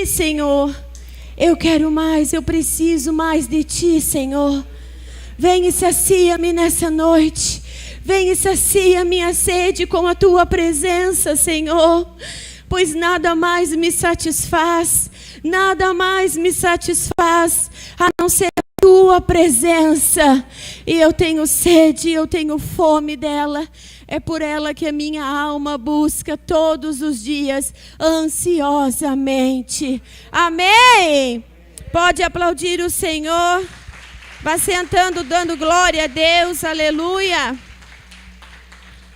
Ti, Senhor. Eu quero mais, eu preciso mais de Ti, Senhor. Vem e sacia-me nessa noite. Vem e sacia minha sede com a Tua presença, Senhor. Pois nada mais me satisfaz, nada mais me satisfaz, a não ser a Tua presença. E eu tenho sede, eu tenho fome dela. É por ela que a minha alma busca todos os dias, ansiosamente. Amém? Pode aplaudir o Senhor. Vá sentando, dando glória a Deus. Aleluia.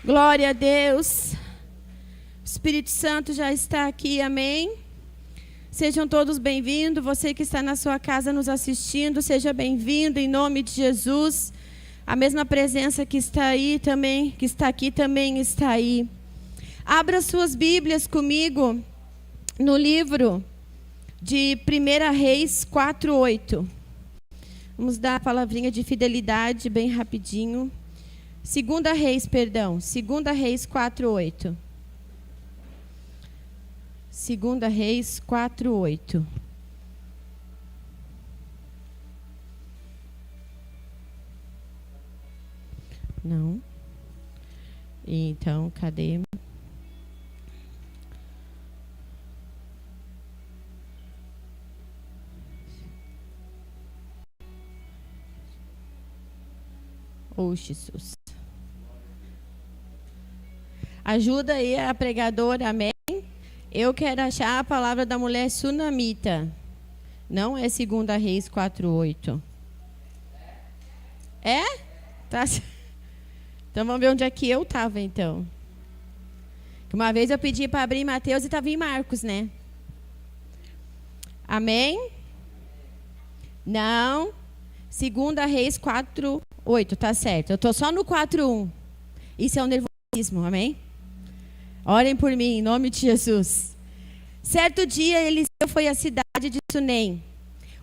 Glória a Deus. O Espírito Santo já está aqui. Amém? Sejam todos bem-vindos. Você que está na sua casa nos assistindo, seja bem-vindo em nome de Jesus. A mesma presença que está aí também, que está aqui também está aí. Abra suas Bíblias comigo no livro de 1 Reis 4:8. Vamos dar a palavrinha de fidelidade bem rapidinho. 2 Reis 4:8. 2 Reis 4:8. Não. Então, cadê? Oh, Jesus. Ajuda aí a pregadora, amém? Eu quero achar a palavra da mulher sunamita. Não é 2 Reis 4:8. É? Tá. Então vamos ver onde é que eu estava, então. Uma vez eu pedi para abrir em Mateus e estava em Marcos, né? Amém? Não. 2 Reis 4:8, tá certo. Eu estou só no 4:1. Isso é um nervosismo, amém? Orem por mim, em nome de Jesus. Certo dia, Eliseu foi à cidade de Sunem.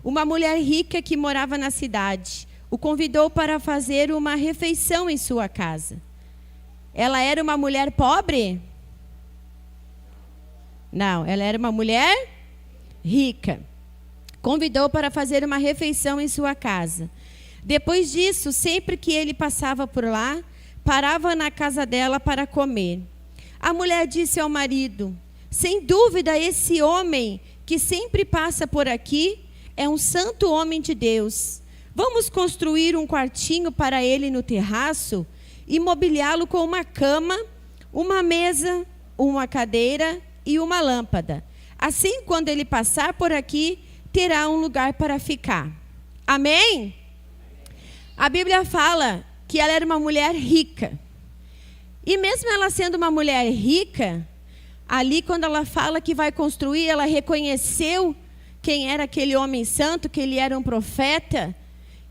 Uma mulher rica que morava na cidade o convidou para fazer uma refeição em sua casa. Ela era uma mulher pobre? Não, ela era uma mulher rica. Convidou para fazer uma refeição em sua casa. Depois disso, sempre que ele passava por lá, parava na casa dela para comer. A mulher disse ao marido: sem dúvida, esse homem que sempre passa por aqui é um santo homem de Deus. Vamos construir um quartinho para ele no terraço e mobiliá-lo com uma cama, uma mesa, uma cadeira e uma lâmpada. Assim, quando ele passar por aqui, terá um lugar para ficar. Amém? A Bíblia fala que ela era uma mulher rica. E mesmo ela sendo uma mulher rica, ali quando ela fala que vai construir, ela reconheceu quem era aquele homem santo, que ele era um profeta.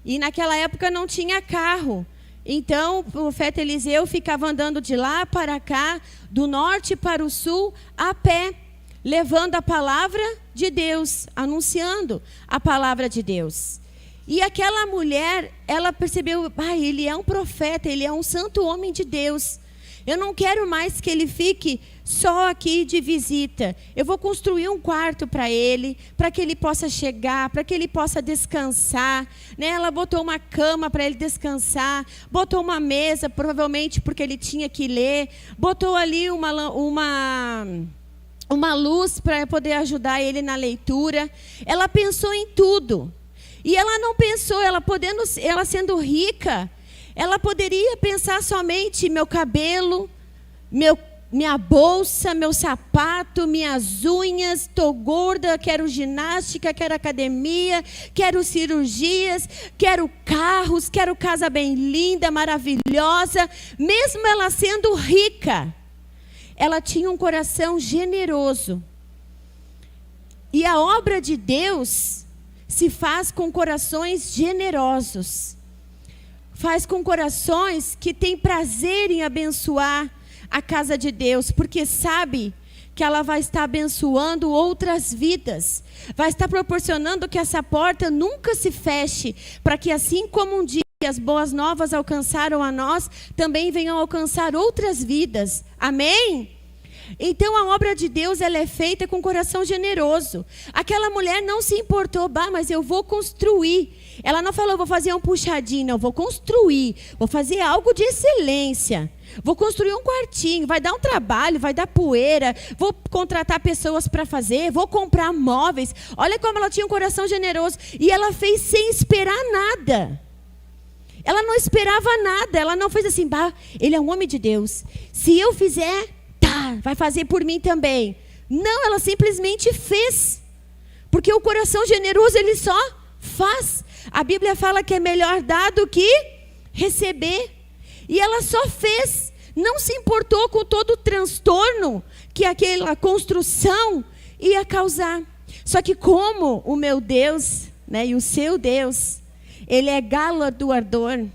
E naquela época não tinha carro. Então o profeta Eliseu ficava andando de lá para cá, do norte para o sul, a pé, levando a palavra de Deus, anunciando a palavra de Deus. E aquela mulher, ela percebeu: ele é um profeta, ele é um santo homem de Deus. Eu não quero mais que ele fique só aqui de visita. Eu vou construir um quarto para ele que ele possa chegar, para que ele possa descansar. Né? Ela botou uma cama para ele descansar, botou uma mesa, provavelmente porque ele tinha que ler, botou ali uma luz para poder ajudar ele na leitura. Ela pensou em tudo. E ela não pensou, ela sendo rica, ela poderia pensar somente: meu cabelo, minha bolsa, meu sapato, minhas unhas, estou gorda, quero ginástica, quero academia, quero cirurgias, quero carros, quero casa bem linda, maravilhosa. Mesmo ela sendo rica, ela tinha um coração generoso. E a obra de Deus se faz com corações generosos. Faz com corações que têm prazer em abençoar a casa de Deus, porque sabe que ela vai estar abençoando outras vidas. Vai estar proporcionando que essa porta nunca se feche, para que assim como um dia as boas novas alcançaram a nós, também venham alcançar outras vidas. Amém? Então a obra de Deus, ela é feita com coração generoso. Aquela mulher não se importou, mas eu vou construir. Ela não falou, vou fazer um puxadinho, não, vou construir, vou fazer algo de excelência. Vou construir um quartinho, vai dar um trabalho, vai dar poeira, vou contratar pessoas para fazer, vou comprar móveis. Olha como ela tinha um coração generoso. E ela fez sem esperar nada. Ela não esperava nada, ela não fez assim, ele é um homem de Deus. Se eu fizer, vai fazer por mim também. Não, ela simplesmente fez. Porque o coração generoso, ele só faz. A Bíblia fala que é melhor dar do que receber. E ela só fez, não se importou com todo o transtorno que aquela construção ia causar. Só que como o meu Deus, né, e o seu Deus, ele é galardoador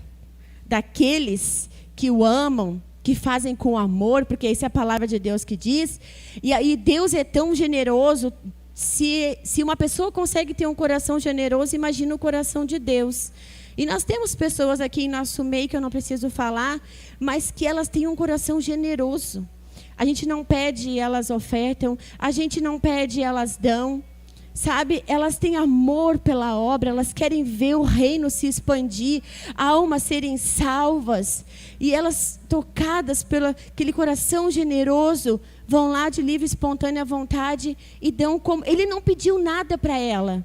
daqueles que o amam, que fazem com amor, porque essa é a palavra de Deus que diz. E aí Deus é tão generoso, se uma pessoa consegue ter um coração generoso, imagina o coração de Deus. E nós temos pessoas aqui em nosso meio, que eu não preciso falar, mas que elas têm um coração generoso. A gente não pede, elas ofertam. A gente não pede, elas dão. Sabe, elas têm amor pela obra, elas querem ver o reino se expandir, almas serem salvas. E elas, tocadas pelo aquele coração generoso, vão lá de livre, espontânea vontade e dão como... Ele não pediu nada para ela.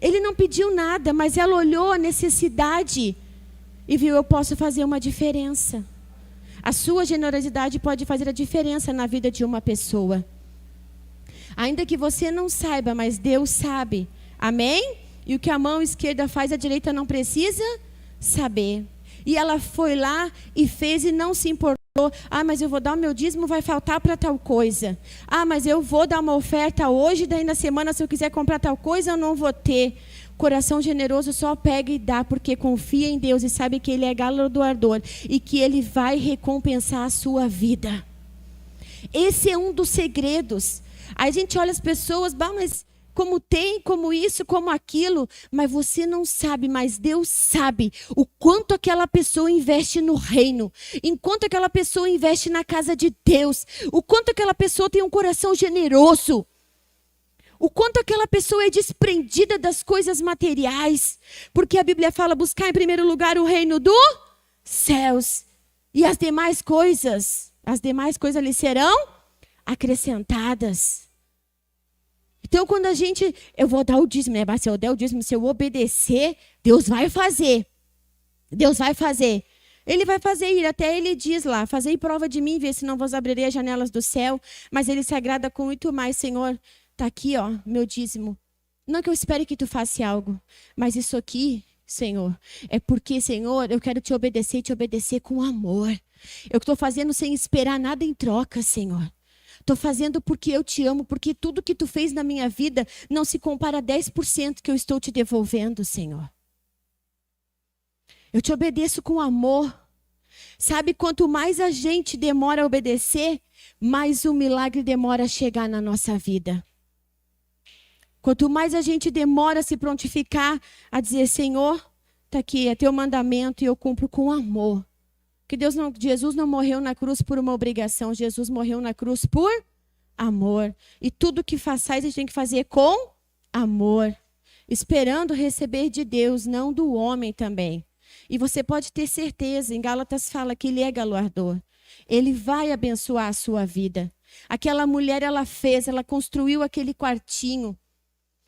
Ele não pediu nada, mas ela olhou a necessidade e viu, eu posso fazer uma diferença. A sua generosidade pode fazer a diferença na vida de uma pessoa. Ainda que você não saiba, mas Deus sabe. Amém? E o que a mão esquerda faz, a direita não precisa saber. E ela foi lá e fez e não se importou. Mas eu vou dar o meu dízimo, vai faltar para tal coisa. Mas eu vou dar uma oferta hoje, daí na semana, se eu quiser comprar tal coisa, eu não vou ter. Coração generoso só pega e dá, porque confia em Deus e sabe que Ele é galardoador e que Ele vai recompensar a sua vida. Esse é um dos segredos. Aí a gente olha as pessoas, mas como tem, como isso, como aquilo, mas você não sabe, mas Deus sabe o quanto aquela pessoa investe no reino, enquanto aquela pessoa investe na casa de Deus, o quanto aquela pessoa tem um coração generoso, o quanto aquela pessoa é desprendida das coisas materiais, porque a Bíblia fala, buscar em primeiro lugar o reino dos céus, e as demais coisas lhe serão acrescentadas. Então, quando eu vou dar o dízimo, né? Mas se eu der o dízimo, se eu obedecer, Deus vai fazer. Deus vai fazer. Ele vai fazer, e até ele diz lá, fazei prova de mim, vê se não vos abrirei as janelas do céu. Mas ele se agrada com muito mais, Senhor, está aqui, meu dízimo. Não que eu espere que tu faça algo, mas isso aqui, Senhor, é porque, Senhor, eu quero te obedecer e te obedecer com amor. Eu estou fazendo sem esperar nada em troca, Senhor. Estou fazendo porque eu te amo, porque tudo que tu fez na minha vida não se compara a 10% que eu estou te devolvendo, Senhor. Eu te obedeço com amor. Sabe, quanto mais a gente demora a obedecer, mais o milagre demora a chegar na nossa vida. Quanto mais a gente demora a se prontificar a dizer, Senhor, está aqui, é teu mandamento e eu cumpro com amor. Porque Jesus não morreu na cruz por uma obrigação, Jesus morreu na cruz por amor. E tudo que façais a gente tem que fazer com amor, esperando receber de Deus, não do homem também. E você pode ter certeza, em Gálatas fala que Ele é galardoador. Ele vai abençoar a sua vida. Aquela mulher, ela construiu aquele quartinho.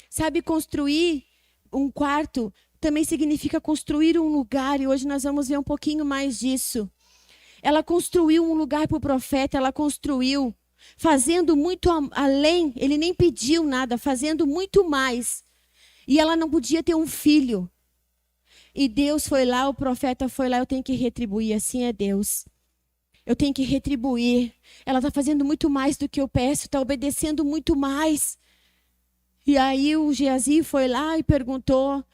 Sabe, construir um quarto também significa construir um lugar, e hoje nós vamos ver um pouquinho mais disso. Ela construiu um lugar para o profeta, ela construiu, fazendo muito além, ele nem pediu nada, fazendo muito mais. E ela não podia ter um filho. E Deus foi lá, o profeta foi lá, eu tenho que retribuir, assim é Deus. Eu tenho que retribuir. Ela está fazendo muito mais do que eu peço, está obedecendo muito mais. E aí o Geazi foi lá e perguntou,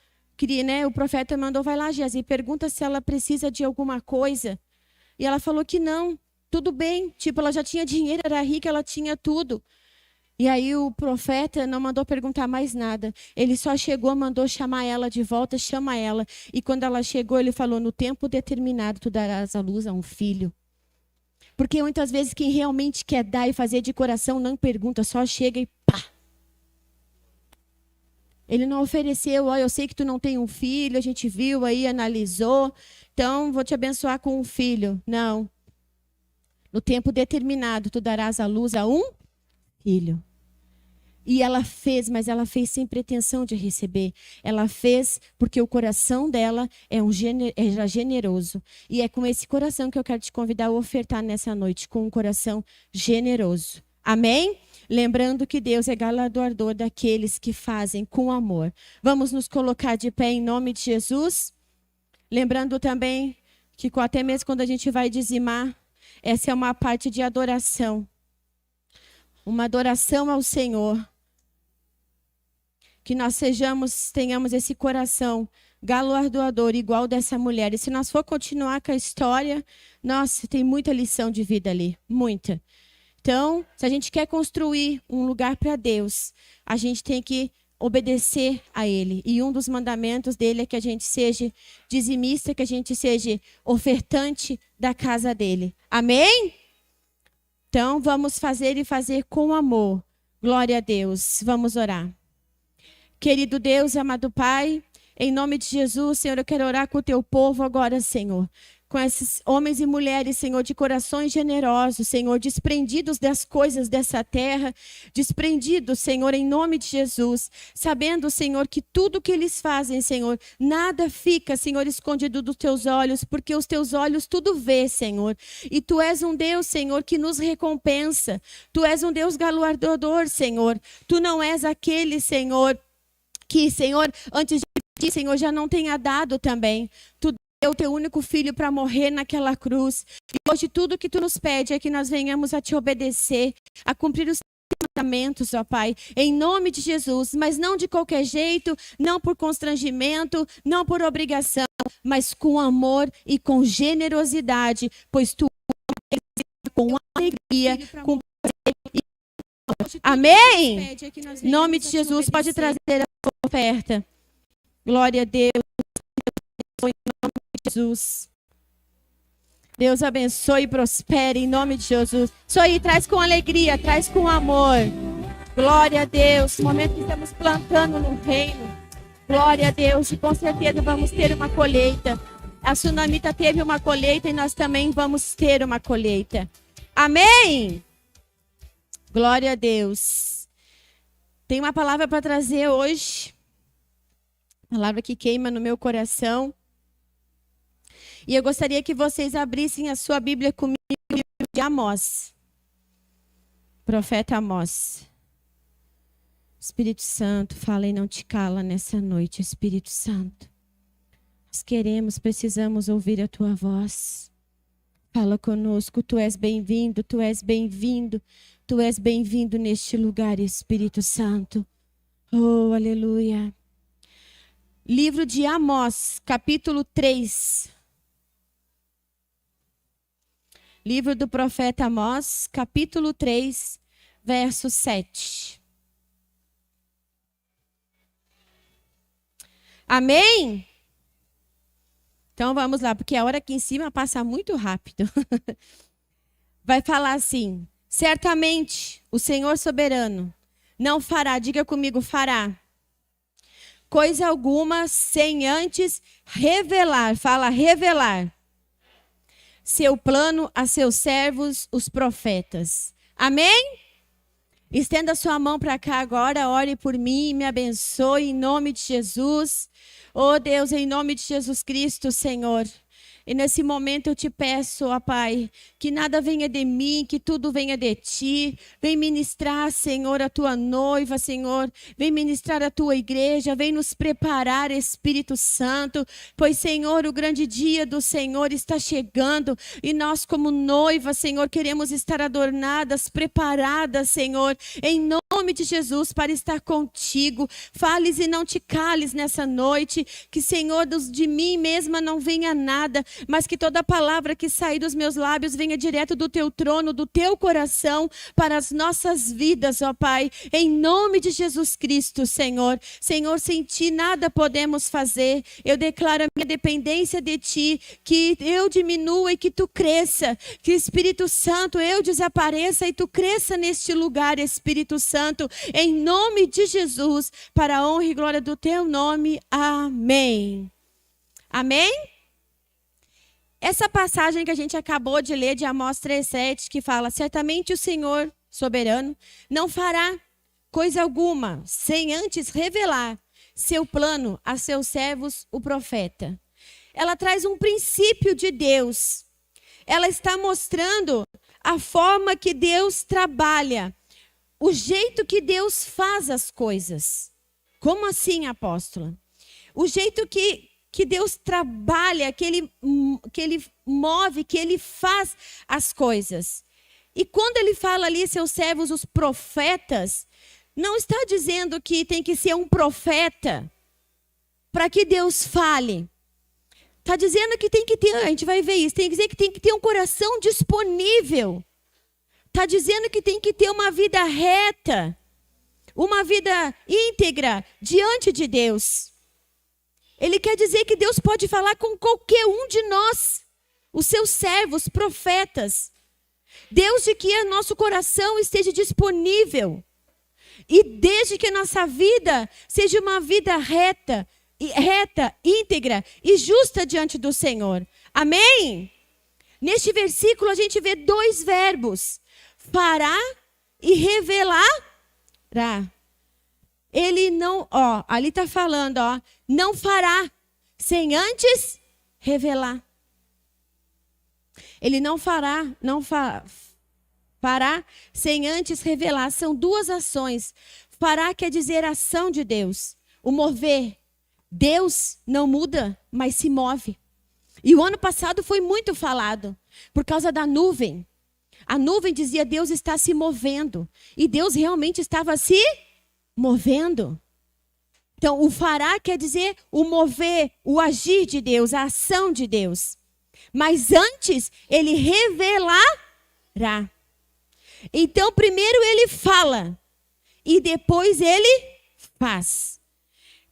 o profeta mandou, vai lá, Geazi, pergunta se ela precisa de alguma coisa. E ela falou que não, tudo bem. Ela já tinha dinheiro, era rica, ela tinha tudo. E aí o profeta não mandou perguntar mais nada. Ele só chegou, mandou chamar ela de volta, chama ela. E quando ela chegou, ele falou, no tempo determinado, tu darás à luz a um filho. Porque muitas vezes quem realmente quer dar e fazer de coração não pergunta, só chega e pá. Ele não ofereceu, ó, eu sei que tu não tem um filho, a gente viu aí, analisou, então vou te abençoar com um filho. Não. No tempo determinado, tu darás à luz a um filho. E ela fez, mas ela fez sem pretensão de receber. Ela fez porque o coração dela era generoso. E é com esse coração que eu quero te convidar a ofertar nessa noite, com um coração generoso. Amém? Lembrando que Deus é galardoador daqueles que fazem com amor. Vamos nos colocar de pé em nome de Jesus. Lembrando também que até mesmo quando a gente vai dizimar, essa é uma parte de adoração. Uma adoração ao Senhor. Que nós tenhamos esse coração galardoador igual dessa mulher. E se nós for continuar com a história, nossa, tem muita lição de vida ali, muita. Então, se a gente quer construir um lugar para Deus, a gente tem que obedecer a Ele. E um dos mandamentos dele é que a gente seja dizimista, que a gente seja ofertante da casa dele. Amém? Então, vamos fazer e fazer com amor. Glória a Deus. Vamos orar. Querido Deus, amado Pai, em nome de Jesus, Senhor, eu quero orar com o teu povo agora, Senhor. Com esses homens e mulheres, Senhor, de corações generosos, Senhor, desprendidos das coisas dessa terra, desprendidos, Senhor, em nome de Jesus, sabendo, Senhor, que tudo que eles fazem, Senhor, nada fica, Senhor, escondido dos teus olhos, porque os teus olhos tudo vê, Senhor. E tu és um Deus, Senhor, que nos recompensa. Tu és um Deus galardoador, Senhor. Tu não és aquele, Senhor, que, Senhor, antes de ti, Senhor, já não tenha dado também. Tu deu o teu único filho para morrer naquela cruz. E hoje tudo que tu nos pede é que nós venhamos a te obedecer, a cumprir os mandamentos, ó Pai, em nome de Jesus, mas não de qualquer jeito, não por constrangimento, não por obrigação, mas com amor e com generosidade, pois tu com alegria, com prazer. Amém? Em nome de Jesus, pode trazer a sua oferta. Glória a Deus. Em nome de Jesus. Deus abençoe e prospere em nome de Jesus. Isso aí, traz com alegria, traz com amor. Glória a Deus. No momento que estamos plantando no reino. Glória a Deus. E com certeza vamos ter uma colheita. A Sunamita teve uma colheita e nós também vamos ter uma colheita. Amém? Glória a Deus. Tem uma palavra para trazer hoje. Palavra que queima no meu coração. E eu gostaria que vocês abrissem a sua Bíblia comigo, no livro de Amós. Profeta Amós. Espírito Santo, fala e não te cala nessa noite, Espírito Santo. Nós precisamos ouvir a tua voz. Fala conosco, tu és bem-vindo, tu és bem-vindo, tu és bem-vindo neste lugar, Espírito Santo. Oh, aleluia. Livro de Amós, capítulo 3. Livro do profeta Amós, capítulo 3, verso 7. Amém? Então vamos lá, porque a hora aqui em cima passa muito rápido. Vai falar assim: certamente o Senhor soberano não fará, diga comigo, fará coisa alguma sem antes revelar, fala revelar, seu plano a seus servos, os profetas. Amém? Estenda sua mão para cá agora, ore por mim, me abençoe em nome de Jesus. Oh Deus, em nome de Jesus Cristo, Senhor. E nesse momento eu te peço, ó Pai, que nada venha de mim, que tudo venha de ti. Vem ministrar, Senhor, a tua noiva, Senhor. Vem ministrar a tua igreja, vem nos preparar, Espírito Santo. Pois, Senhor, o grande dia do Senhor está chegando. E nós, como noiva, Senhor, queremos estar adornadas, preparadas, Senhor, em nome de Jesus, para estar contigo. Fales e não te cales nessa noite. Que, Senhor, de mim mesma não venha nada, mas que toda palavra que sair dos meus lábios venha direto do teu trono, do teu coração, para as nossas vidas, ó Pai, em nome de Jesus Cristo, Senhor. Senhor, sem Ti nada podemos fazer. Eu declaro a minha dependência de Ti, que eu diminua e que Tu cresça, que Espírito Santo, eu desapareça e Tu cresça neste lugar, Espírito Santo, em nome de Jesus, para a honra e glória do Teu nome. Amém. Amém? Essa passagem que a gente acabou de ler de Amós 3,7, que fala: certamente o Senhor soberano não fará coisa alguma sem antes revelar seu plano a seus servos, o profeta. Ela traz um princípio de Deus. Ela está mostrando a forma que Deus trabalha, o jeito que Deus faz as coisas. Como assim, apóstola? O jeito que Deus trabalha, que ele move, que Ele faz as coisas. E quando Ele fala ali, seus servos, os profetas, não está dizendo que tem que ser um profeta para que Deus fale. Está dizendo que tem que ter, a gente vai ver isso, tem que dizer que tem que ter um coração disponível. Está dizendo que tem que ter uma vida reta, uma vida íntegra diante de Deus. Ele quer dizer que Deus pode falar com qualquer um de nós, os seus servos, profetas. Desde que nosso coração esteja disponível. E desde que nossa vida seja uma vida reta, íntegra e justa diante do Senhor. Amém? Neste versículo a gente vê dois verbos: fará e revelará. Ele não, ali está falando, não fará sem antes revelar. Ele não fará sem antes revelar. São duas ações. Fará quer dizer ação de Deus, o mover. Deus não muda, mas se move. E o ano passado foi muito falado, por causa da nuvem. A nuvem dizia: Deus está se movendo. E Deus realmente estava se movendo. Então, o fará quer dizer o mover, o agir de Deus, a ação de Deus. Mas antes, Ele revelará. Então, primeiro Ele fala e depois Ele faz.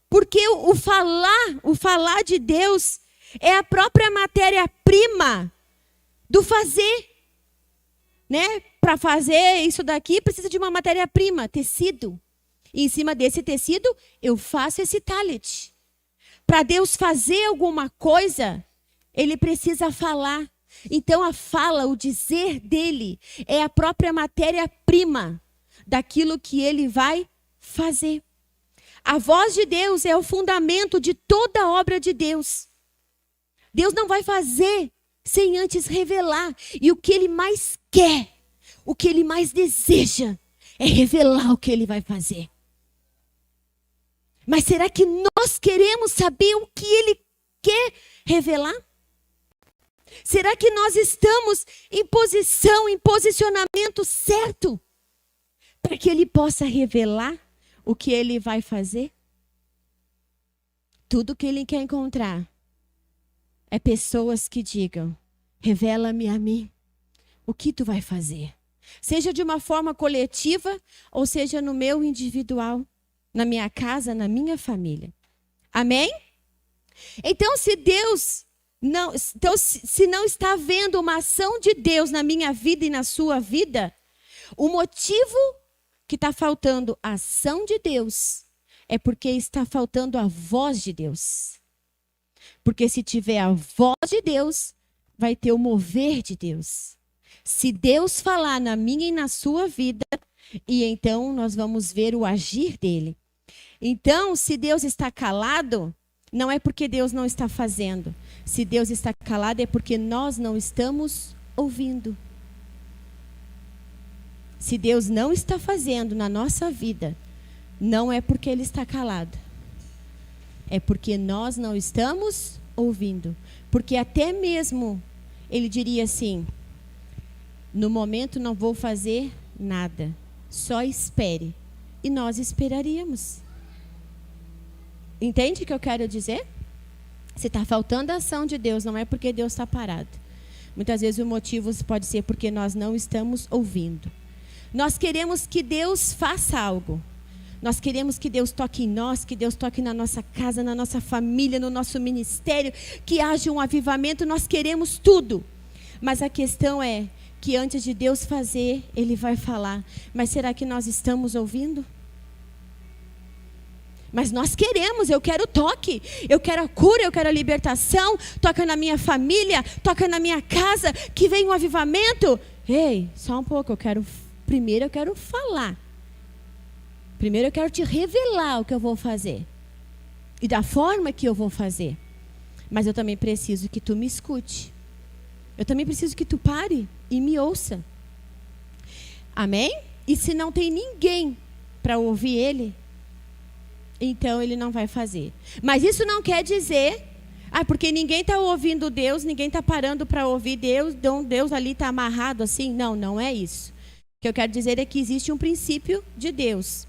Porque o falar de Deus é a própria matéria-prima do fazer. Né? Para fazer isso daqui, precisa de uma matéria-prima, tecido. E em cima desse tecido, eu faço esse talent. Para Deus fazer alguma coisa, Ele precisa falar. Então a fala, o dizer dele, é a própria matéria-prima daquilo que Ele vai fazer. A voz de Deus é o fundamento de toda a obra de Deus. Deus não vai fazer sem antes revelar. E o que Ele mais quer, o que Ele mais deseja, é revelar o que Ele vai fazer. Mas será que nós queremos saber o que Ele quer revelar? Será que nós estamos em posição, em posicionamento certo para que Ele possa revelar o que Ele vai fazer? Tudo que Ele quer encontrar é pessoas que digam: revela-me a mim o que tu vai fazer. Seja de uma forma coletiva ou seja no meu individual, na minha casa, na minha família. Amém? Então, se não está havendo uma ação de Deus na minha vida e na sua vida, o motivo que está faltando a ação de Deus é porque está faltando a voz de Deus. Porque se tiver a voz de Deus, vai ter o mover de Deus. Se Deus falar na minha e na sua vida, e então nós vamos ver o agir dele. Então, se Deus está calado, não é porque Deus não está fazendo. Se Deus está calado, é porque nós não estamos ouvindo. Se Deus não está fazendo na nossa vida, não é porque Ele está calado. É porque nós não estamos ouvindo. Porque até mesmo Ele diria assim: no momento não vou fazer nada, só espere. E nós esperaríamos. Entende o que eu quero dizer? Se está faltando a ação de Deus, não é porque Deus está parado. Muitas vezes o motivo pode ser porque nós não estamos ouvindo. Nós queremos que Deus faça algo. Nós queremos que Deus toque em nós, que Deus toque na nossa casa, na nossa família, no nosso ministério, que haja um avivamento. Nós queremos tudo. Mas a questão é que antes de Deus fazer, Ele vai falar. Mas será que nós estamos ouvindo? Mas nós queremos, eu quero toque, eu quero a cura, eu quero a libertação. Toca na minha família, toca na minha casa, que venha um avivamento. Ei, só um pouco, primeiro eu quero falar. Primeiro eu quero te revelar o que eu vou fazer. E da forma que eu vou fazer. Mas eu também preciso que tu me escute. Eu também preciso que tu pare e me ouça. Amém? E se não tem ninguém para ouvir Ele, então Ele não vai fazer. Mas isso não quer dizer, porque ninguém está ouvindo Deus, ninguém está parando para ouvir Deus, então Deus ali está amarrado assim. Não, não é isso. O que eu quero dizer é que existe um princípio de Deus.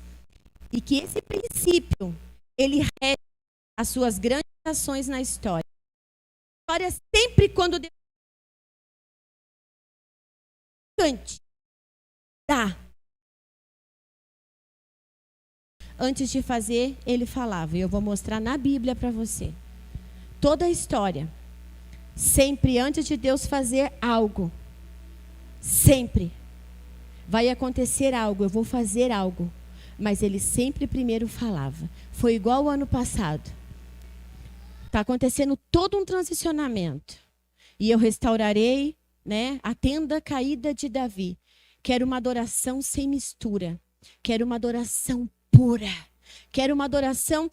E que esse princípio, ele rege as suas grandes ações na história. A história sempre quando Deus dá. Antes de fazer, ele falava. E eu vou mostrar na Bíblia para você. Toda a história. Sempre antes de Deus fazer algo. Sempre. Vai acontecer algo, eu vou fazer algo. Mas ele sempre primeiro falava. Foi igual o ano passado. Está acontecendo todo um transicionamento. E eu restaurarei, a tenda caída de Davi. Quero uma adoração sem mistura. Quero uma adoração pura. Quero uma adoração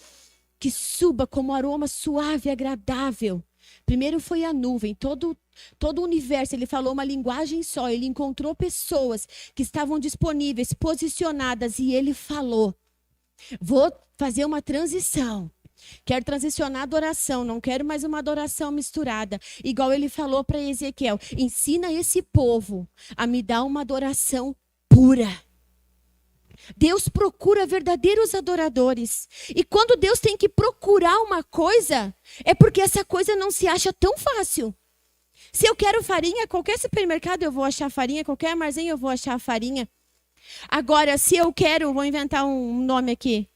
que suba como aroma suave e agradável. Primeiro foi a nuvem, todo o universo, ele falou uma linguagem só, ele encontrou pessoas que estavam disponíveis, posicionadas, e ele falou, vou fazer uma transição, quero transicionar a adoração, não quero mais uma adoração misturada, igual ele falou para Ezequiel, ensina esse povo a me dar uma adoração pura. Deus procura verdadeiros adoradores. E quando Deus tem que procurar uma coisa, é porque essa coisa não se acha tão fácil. Se eu quero farinha, qualquer supermercado eu vou achar farinha, qualquer armazém eu vou achar farinha. Agora, se eu quero, vou inventar um nome aqui,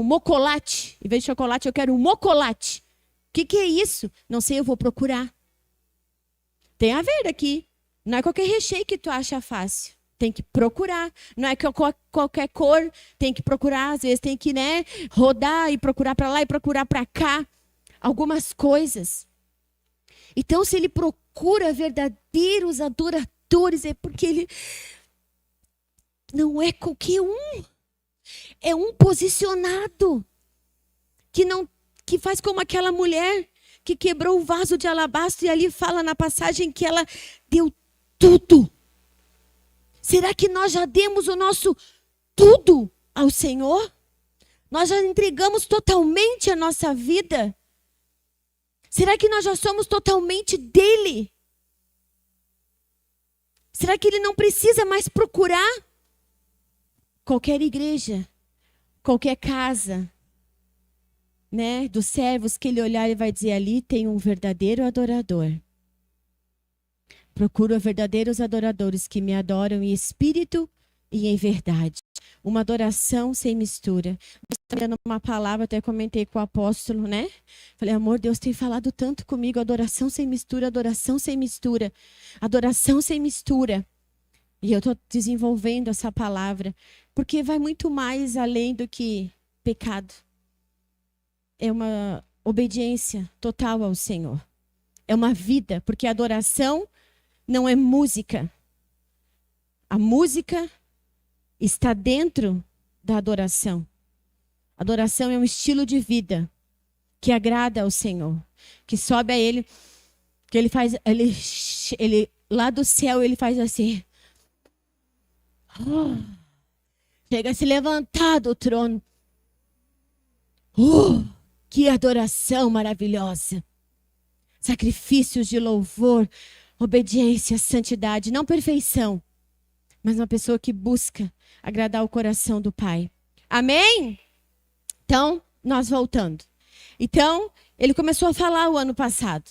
mocolate. Em vez de chocolate, eu quero um mocolate. O que é isso? Não sei, eu vou procurar. Tem a ver aqui. Não é qualquer recheio que tu acha fácil. Tem que procurar. Não é qualquer cor. Tem que procurar. Às vezes tem que, rodar e procurar para lá e procurar para cá. Algumas coisas. Então, se ele procura verdadeiros adoradores, é porque ele não é qualquer um. É um posicionado. Que faz como aquela mulher que quebrou o vaso de alabastro e ali fala na passagem que ela deu tudo. Será que nós já demos o nosso tudo ao Senhor? Nós já entregamos totalmente a nossa vida? Será que nós já somos totalmente dele? Será que ele não precisa mais procurar qualquer igreja, qualquer casa, dos servos que ele olhar e vai dizer, ali tem um verdadeiro adorador. Procuro verdadeiros adoradores que me adoram em espírito e em verdade. Uma adoração sem mistura. Dando uma palavra, até comentei com o apóstolo, Falei, amor, Deus tem falado tanto comigo, adoração sem mistura, adoração sem mistura, adoração sem mistura. E eu estou desenvolvendo essa palavra, porque vai muito mais além do que pecado. É uma obediência total ao Senhor. É uma vida, porque a adoração não é música. A música está dentro da adoração. Adoração é um estilo de vida que agrada ao Senhor, que sobe a Ele, que Ele faz, ele lá do céu Ele faz assim. Chega a se levantar do trono. Que adoração maravilhosa. Sacrifícios de louvor, obediência, santidade, não perfeição, mas uma pessoa que busca agradar o coração do Pai. Amém? Então, nós voltando. Então, ele começou a falar o ano passado.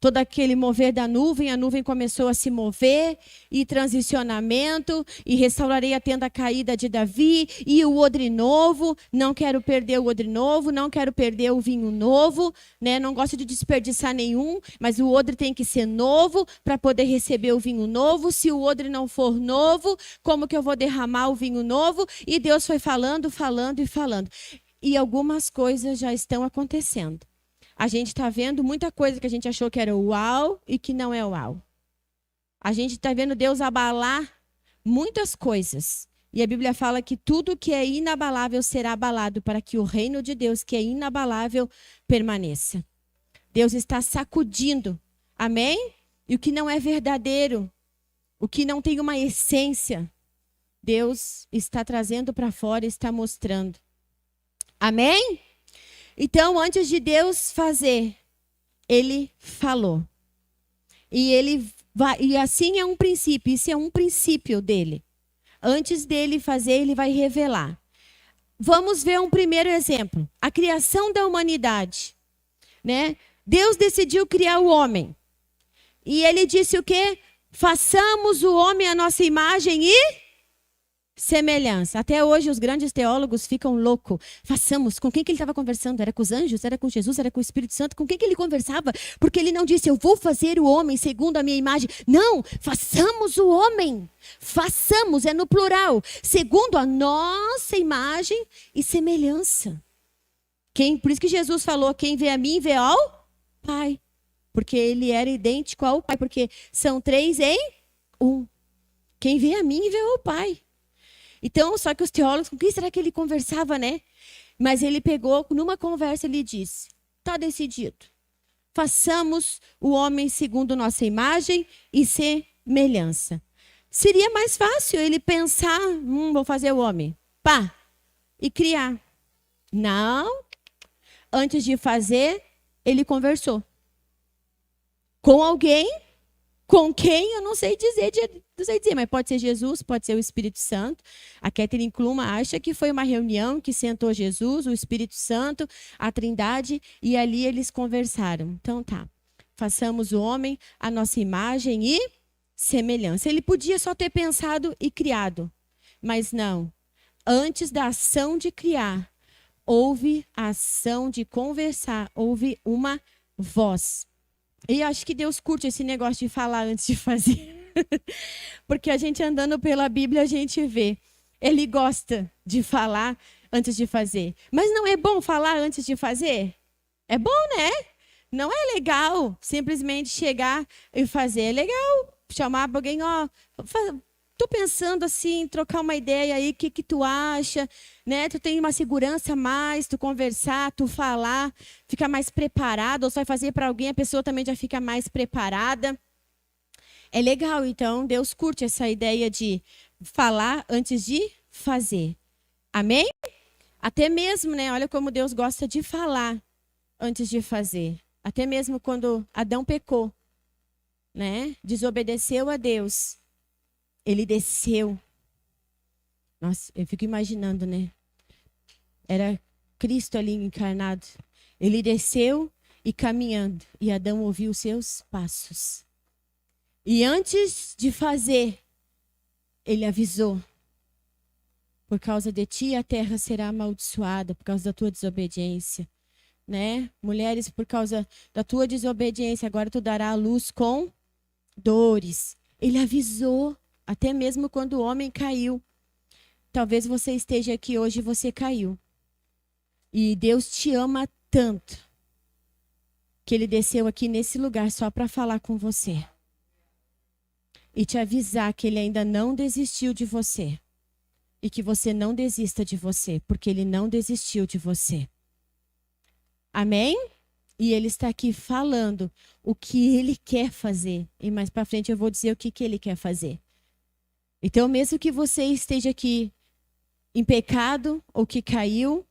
Todo aquele mover da nuvem, a nuvem começou a se mover, e transicionamento, e restaurarei a tenda caída de Davi, e o odre novo, não quero perder o odre novo, não quero perder o vinho novo, né? Não gosto de desperdiçar nenhum, mas o odre tem que ser novo para poder receber o vinho novo. Se o odre não for novo, como que eu vou derramar o vinho novo? E Deus foi falando, falando e falando. E algumas coisas já estão acontecendo. A gente está vendo muita coisa que a gente achou que era uau e que não é uau. A gente está vendo Deus abalar muitas coisas. E a Bíblia fala que tudo que é inabalável será abalado para que o reino de Deus, que é inabalável, permaneça. Deus está sacudindo. Amém? E o que não é verdadeiro, o que não tem uma essência, Deus está trazendo para fora e está mostrando. Amém? Então, antes de Deus fazer, ele falou. E assim é um princípio, isso é um princípio dele. Antes dele fazer, ele vai revelar. Vamos ver um primeiro exemplo. A criação da humanidade, né? Deus decidiu criar o homem. E ele disse o quê? Façamos o homem à nossa imagem e semelhança. Até hoje os grandes teólogos ficam loucos. Façamos. Com quem que ele estava conversando? Era com os anjos? Era com Jesus? Era com o Espírito Santo? Com quem que ele conversava? Porque ele não disse, eu vou fazer o homem segundo a minha imagem. Não, façamos o homem. Façamos, é no plural. Segundo a nossa imagem e semelhança. Por isso que Jesus falou, quem vê a mim, vê ao Pai. Porque ele era idêntico ao Pai. Porque são 3 em 1. Quem vê a mim, vê ao Pai. Então, só que os teólogos, com quem será que ele conversava, né? Mas ele pegou, numa conversa, ele disse, está decidido. Façamos o homem segundo nossa imagem e semelhança. Seria mais fácil ele pensar, vou fazer o homem. Pá, e criar. Não. Antes de fazer, ele conversou. Com alguém, com quem eu não sei dizer, mas pode ser Jesus, pode ser o Espírito Santo. A Catherine Kluma acha que foi uma reunião que sentou Jesus, o Espírito Santo, a Trindade, e ali eles conversaram. Então tá, façamos o homem à nossa imagem e semelhança. Ele podia só ter pensado e criado, mas não. Antes da ação de criar, houve a ação de conversar, houve uma voz. E eu acho que Deus curte esse negócio de falar antes de fazer. Porque a gente andando pela Bíblia, a gente vê. Ele gosta de falar antes de fazer. Mas não é bom falar antes de fazer? É bom, né? Não é legal simplesmente chegar e fazer. É legal chamar para alguém, tô pensando assim, trocar uma ideia aí, o que tu acha? Né? Tu tem uma segurança a mais, tu conversar, tu falar, fica mais preparado, ou só vai fazer para alguém, a pessoa também já fica mais preparada. É legal, então, Deus curte essa ideia de falar antes de fazer. Amém? Até mesmo, né? Olha como Deus gosta de falar antes de fazer. Até mesmo quando Adão pecou, né? Desobedeceu a Deus. Ele desceu. Nossa, eu fico imaginando, né? Era Cristo ali encarnado. Ele desceu e caminhando. E Adão ouviu os seus passos. E antes de fazer, ele avisou. Por causa de ti, a terra será amaldiçoada, por causa da tua desobediência. Né? Mulheres, por causa da tua desobediência, agora tu darás à luz com dores. Ele avisou. Até mesmo quando o homem caiu. Talvez você esteja aqui hoje e você caiu. E Deus te ama tanto que ele desceu aqui nesse lugar só para falar com você. E te avisar que ele ainda não desistiu de você. E que você não desista de você, porque ele não desistiu de você. Amém? E ele está aqui falando o que ele quer fazer. E mais para frente eu vou dizer o que ele quer fazer. Então, mesmo que você esteja aqui em pecado ou que caiu,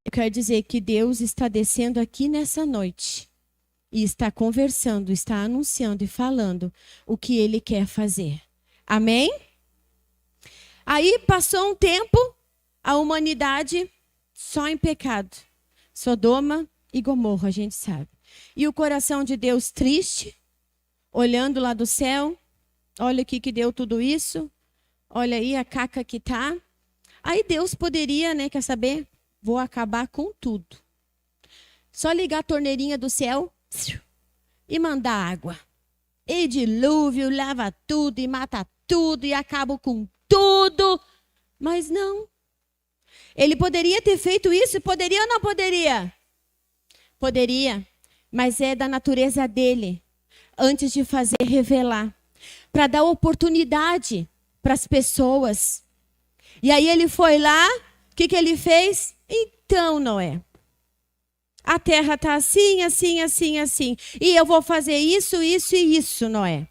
eu quero dizer que Deus está descendo aqui nessa noite e está conversando, está anunciando e falando o que ele quer fazer. Amém? Aí passou um tempo, a humanidade só em pecado. Sodoma e Gomorra, a gente sabe. E o coração de Deus triste, olhando lá do céu. Olha aqui que deu tudo isso. Olha aí a caca que tá. Aí Deus poderia, né, quer saber? Vou acabar com tudo. Só ligar a torneirinha do céu e mandar água. E dilúvio, lava tudo e mata tudo e acaba com tudo. Mas não. Ele poderia ter feito isso? Poderia ou não poderia? Poderia. Mas é da natureza dele. Antes de fazer, revelar. Para dar oportunidade para as pessoas. E aí ele foi lá. O que ele fez? Então, Noé. A terra está assim, assim, assim, assim. E eu vou fazer isso, isso e isso, Noé.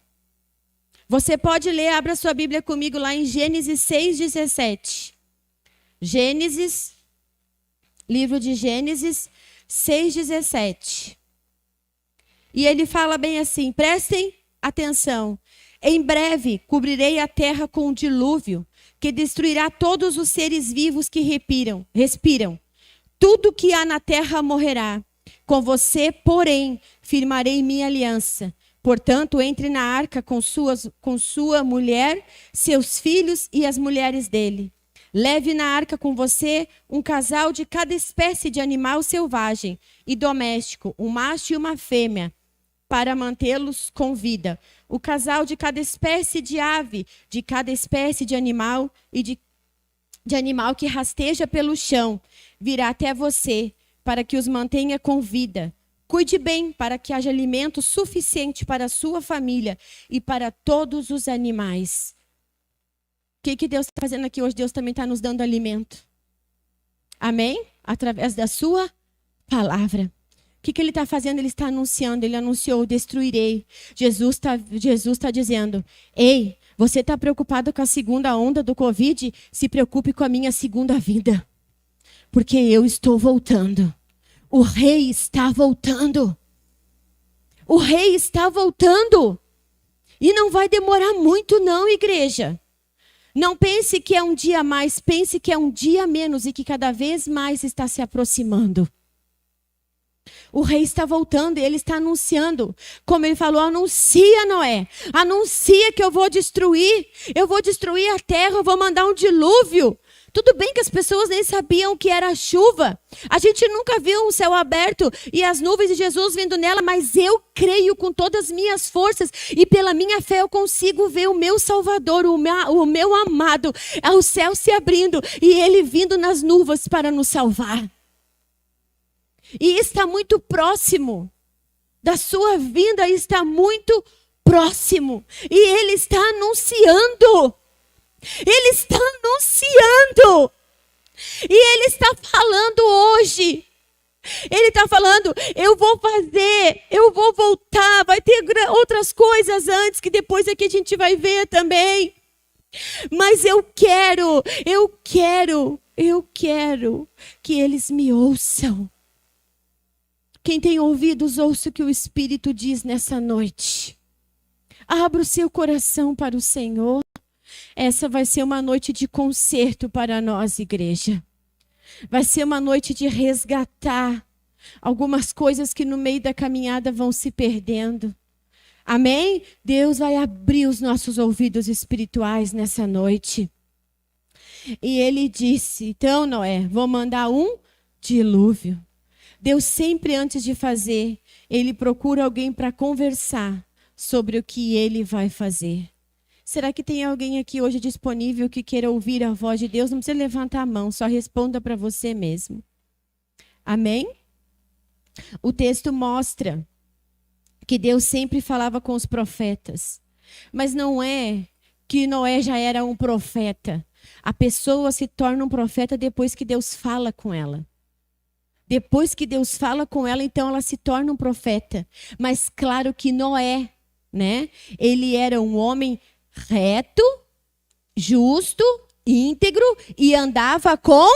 Você pode ler, abra sua Bíblia comigo lá em Gênesis 6:17. Gênesis, livro de Gênesis 6:17. E ele fala bem assim, prestem atenção. Em breve cobrirei a terra com um dilúvio que destruirá todos os seres vivos que respiram. Tudo que há na terra morrerá. Com você, porém, firmarei minha aliança. Portanto, entre na arca com sua mulher, seus filhos e as mulheres dele. Leve na arca com você um casal de cada espécie de animal selvagem e doméstico, um macho e uma fêmea, para mantê-los com vida. O casal de cada espécie de ave, de cada espécie de animal e de animal que rasteja pelo chão, virá até você, para que os mantenha com vida. Cuide bem, para que haja alimento suficiente para a sua família e para todos os animais. O que Deus está fazendo aqui hoje? Deus também está nos dando alimento. Amém? Através da sua palavra. O que Ele está fazendo? Ele está anunciando. Ele anunciou, destruirei. Jesus está dizendo, ei, você está preocupado com a segunda onda do Covid? Se preocupe com a minha segunda vida. Porque eu estou voltando. O rei está voltando. O rei está voltando. E não vai demorar muito não, igreja. Não pense que é um dia a mais, pense que é um dia a menos e que cada vez mais está se aproximando. O rei está voltando e ele está anunciando. Como ele falou, anuncia, Noé. Anuncia que eu vou destruir a terra, eu vou mandar um dilúvio. Tudo bem que as pessoas nem sabiam o que era a chuva. A gente nunca viu um céu aberto e as nuvens de Jesus vindo nela, mas eu creio com todas as minhas forças e pela minha fé eu consigo ver o meu Salvador, o meu amado, o céu se abrindo e ele vindo nas nuvens para nos salvar. E está muito próximo da sua vinda, está muito próximo. E ele está anunciando. Ele está anunciando. E ele está falando hoje. Ele está falando, eu vou fazer, eu vou voltar. Vai ter outras coisas antes que depois aqui a gente vai ver também. Mas eu quero que eles me ouçam. Quem tem ouvidos, ouça o que o Espírito diz nessa noite. Abra o seu coração para o Senhor. Essa vai ser uma noite de conserto para nós, igreja. Vai ser uma noite de resgatar algumas coisas que no meio da caminhada vão se perdendo. Amém? Deus vai abrir os nossos ouvidos espirituais nessa noite. E ele disse, então, Noé, vou mandar um dilúvio. Deus sempre, antes de fazer, ele procura alguém para conversar sobre o que ele vai fazer. Será que tem alguém aqui hoje disponível que queira ouvir a voz de Deus? Não precisa levantar a mão, só responda para você mesmo. Amém? O texto mostra que Deus sempre falava com os profetas. Mas não é que Noé já era um profeta. A pessoa se torna um profeta depois que Deus fala com ela. Depois que Deus fala com ela, então ela se torna um profeta. Mas claro que Noé, né? Ele era um homem reto, justo, íntegro e andava com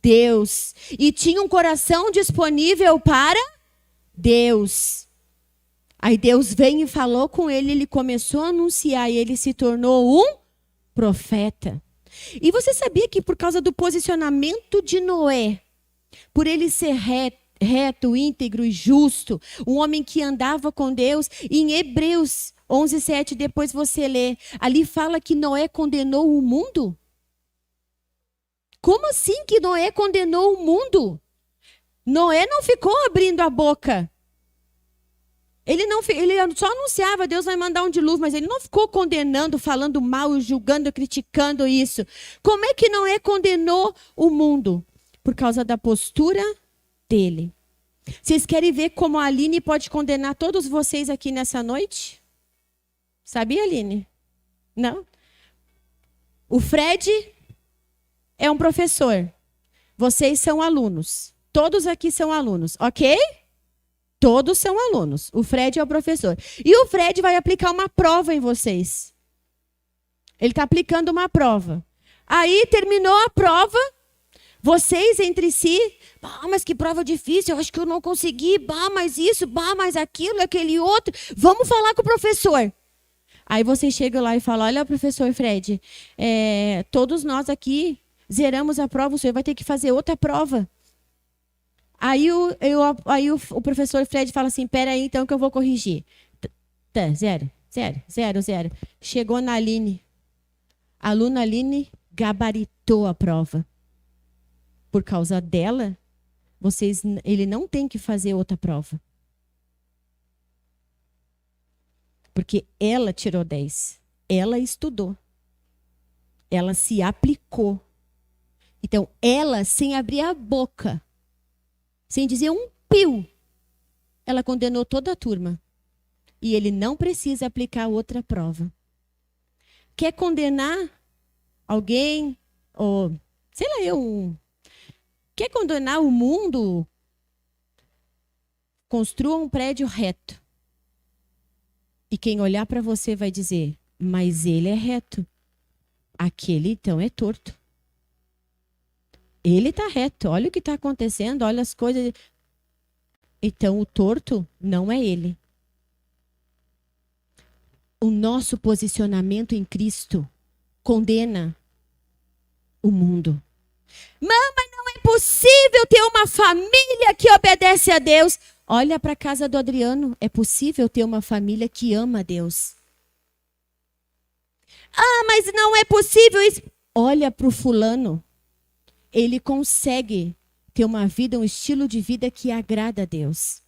Deus. E tinha um coração disponível para Deus. Aí Deus veio e falou com ele, ele começou a anunciar e ele se tornou um profeta. E você sabia que por causa do posicionamento de Noé, por ele ser reto, íntegro e justo, um homem que andava com Deus, e em Hebreus 11:7, depois você lê, ali fala que Noé condenou o mundo? Como assim que Noé condenou o mundo? Noé não ficou abrindo a boca. Ele só anunciava, Deus vai mandar um dilúvio, mas ele não ficou condenando, falando mal, julgando, criticando isso. Como é que Noé condenou o mundo? Por causa da postura dele. Vocês querem ver como a Aline pode condenar todos vocês aqui nessa noite? Sabia, Aline? Não? O Fred é um professor. Vocês são alunos. Todos aqui são alunos, ok? Todos são alunos. O Fred é o professor. E o Fred vai aplicar uma prova em vocês. Ele está aplicando uma prova. Aí terminou a prova, vocês entre si, mas que prova difícil, eu acho que eu não consegui, mas isso, mas aquilo, aquele outro. Vamos falar com o professor. Aí vocês chegam lá e falam, olha, professor Fred, todos nós aqui zeramos a prova, o senhor vai ter que fazer outra prova. Aí o professor Fred fala assim, peraí então que eu vou corrigir. Zero. Chegou na Aline. A aluna Aline gabaritou a prova. Por causa dela, ele não tem que fazer outra prova. Porque ela tirou 10. Ela estudou. Ela se aplicou. Então, ela, sem abrir a boca, sem dizer um pio, ela condenou toda a turma. E ele não precisa aplicar outra prova. Quer condenar alguém, ou sei lá, quer condenar o mundo? Construa um prédio reto. E quem olhar para você vai dizer, mas ele é reto. Aquele então é torto. Ele está reto, olha o que está acontecendo, olha as coisas. Então o torto não é ele. O nosso posicionamento em Cristo condena o mundo. Mas não é possível ter uma família que obedece a Deus. Olha para a casa do Adriano, é possível ter uma família que ama a Deus. Mas não é possível isso. Olha para o fulano. Ele consegue ter uma vida, um estilo de vida que agrada a Deus.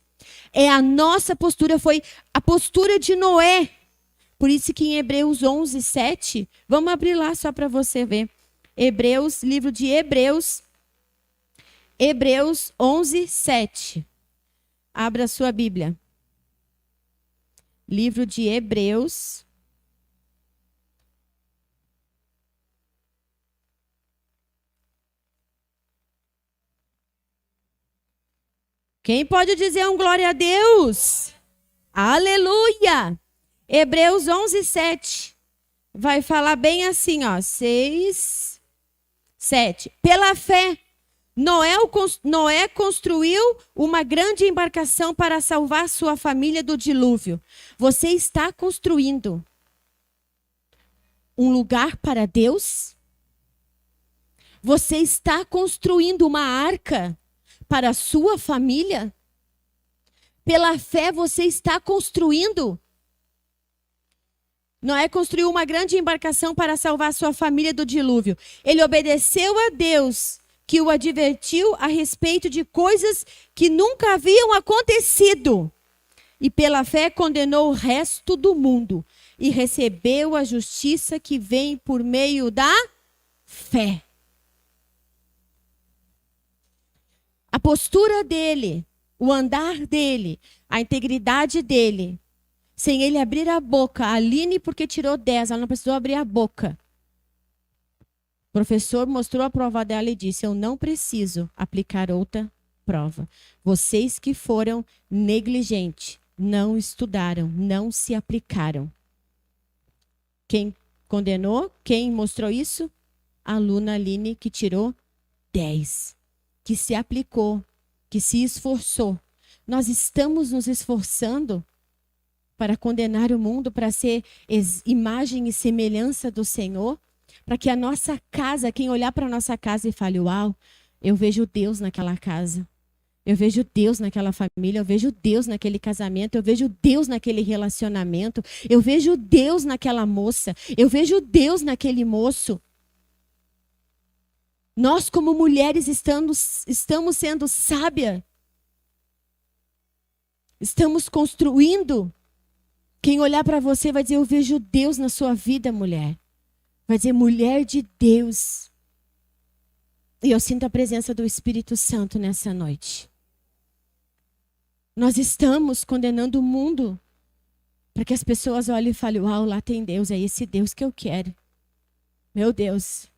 É a nossa postura, foi a postura de Noé. Por isso que em Hebreus 11:7, vamos abrir lá só para você ver. Livro de Hebreus 11:7. Abra a sua Bíblia. Livro de Hebreus. Quem pode dizer um glória a Deus? Aleluia! Hebreus 11:7. Vai falar bem assim, 6, 7. Pela fé, Noé construiu uma grande embarcação para salvar sua família do dilúvio. Você está construindo um lugar para Deus? Você está construindo uma arca para a sua família? Pela fé você está construindo. Noé construiu uma grande embarcação para salvar sua família do dilúvio. Ele obedeceu a Deus, que o advertiu a respeito de coisas que nunca haviam acontecido. E pela fé condenou o resto do mundo e recebeu a justiça que vem por meio da fé. A postura dele, o andar dele, a integridade dele, sem ele abrir a boca. A Aline, porque tirou 10, ela não precisou abrir a boca. O professor mostrou a prova dela e disse, eu não preciso aplicar outra prova. Vocês que foram negligentes, não estudaram, não se aplicaram. Quem condenou? Quem mostrou isso? A aluna Aline, que tirou 10. Que se aplicou, que se esforçou. Nós estamos nos esforçando para condenar o mundo, para ser imagem e semelhança do Senhor, Para que a nossa casa, quem olhar para a nossa casa e fale, uau, eu vejo Deus naquela casa. Eu vejo Deus naquela família, eu vejo Deus naquele casamento, eu vejo Deus naquele relacionamento, eu vejo Deus naquela moça, eu vejo Deus naquele moço. Nós, como mulheres, estamos sendo sábias. Estamos construindo. Quem olhar para você vai dizer, eu vejo Deus na sua vida, mulher. Vai dizer, mulher de Deus. E eu sinto a presença do Espírito Santo nessa noite. Nós estamos condenando o mundo para que as pessoas olhem e falem, uau, lá tem Deus, é esse Deus que eu quero. Meu Deus,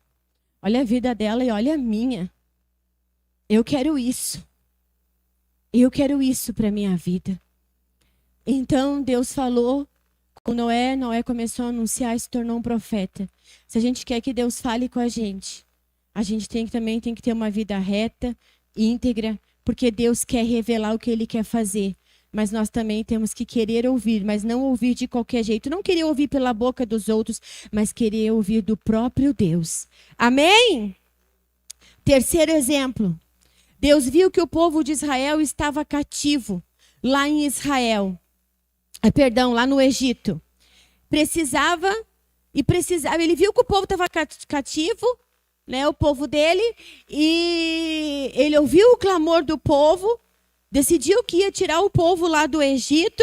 olha a vida dela e olha a minha. Eu quero isso. Eu quero isso para a minha vida. Então Deus falou com Noé, Noé começou a anunciar e se tornou um profeta. Se a gente quer que Deus fale com a gente também tem que ter uma vida reta, íntegra, porque Deus quer revelar o que Ele quer fazer. Mas nós também temos que querer ouvir, mas não ouvir de qualquer jeito. Não querer ouvir pela boca dos outros, mas querer ouvir do próprio Deus. Amém? Terceiro exemplo. Deus viu que o povo de Israel estava cativo lá em Israel. Lá no Egito. Precisava. Ele viu que o povo estava cativo, né, o povo dele, e ele ouviu o clamor do povo, decidiu que ia tirar o povo lá do Egito,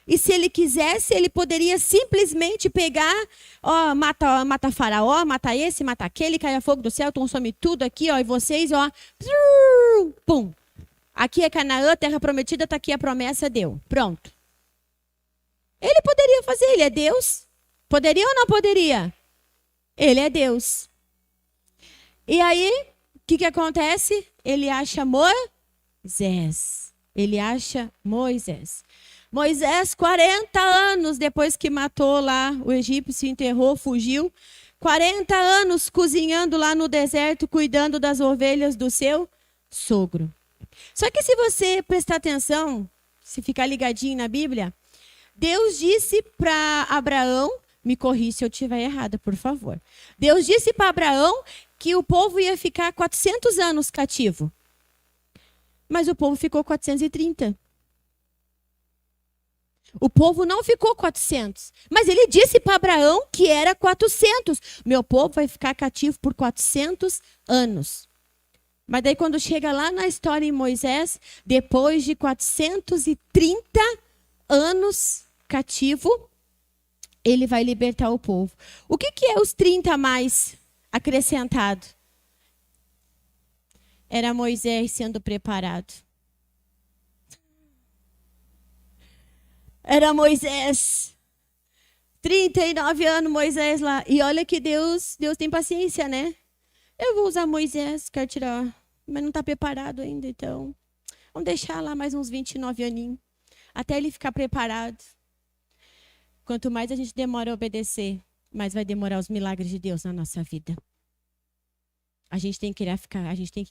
e se ele quisesse, ele poderia simplesmente pegar, ó, mata Faraó, mata esse, mata aquele, cai a fogo do céu, consome tudo aqui, ó, e vocês, ó, pum. Aqui é Canaã, terra prometida, está aqui a promessa, deu. Pronto. Ele poderia fazer, ele é Deus. Poderia ou não poderia? Ele é Deus. E aí, o que acontece? Ele acha Moisés. Moisés, 40 anos depois que matou lá o egípcio, enterrou, fugiu. 40 anos cozinhando lá no deserto, cuidando das ovelhas do seu sogro. Só que se você prestar atenção, se ficar ligadinho na Bíblia, Deus disse para Abraão, me corrija se eu estiver errada, por favor. Deus disse para Abraão que o povo ia ficar 400 anos cativo. Mas o povo ficou 430. O povo não ficou 400. Mas ele disse para Abraão que era 400. Meu povo vai ficar cativo por 400 anos. Mas daí quando chega lá na história em Moisés, depois de 430 anos cativo, ele vai libertar o povo. O que é os 30 a mais acrescentado? Era Moisés sendo preparado. Era Moisés. 39 anos Moisés lá. E olha que Deus tem paciência, né? Eu vou usar Moisés, quero tirar, mas não está preparado ainda, então vamos deixar lá mais uns 29 aninhos, até ele ficar preparado. Quanto mais a gente demora a obedecer, mais vai demorar os milagres de Deus na nossa vida. A gente tem que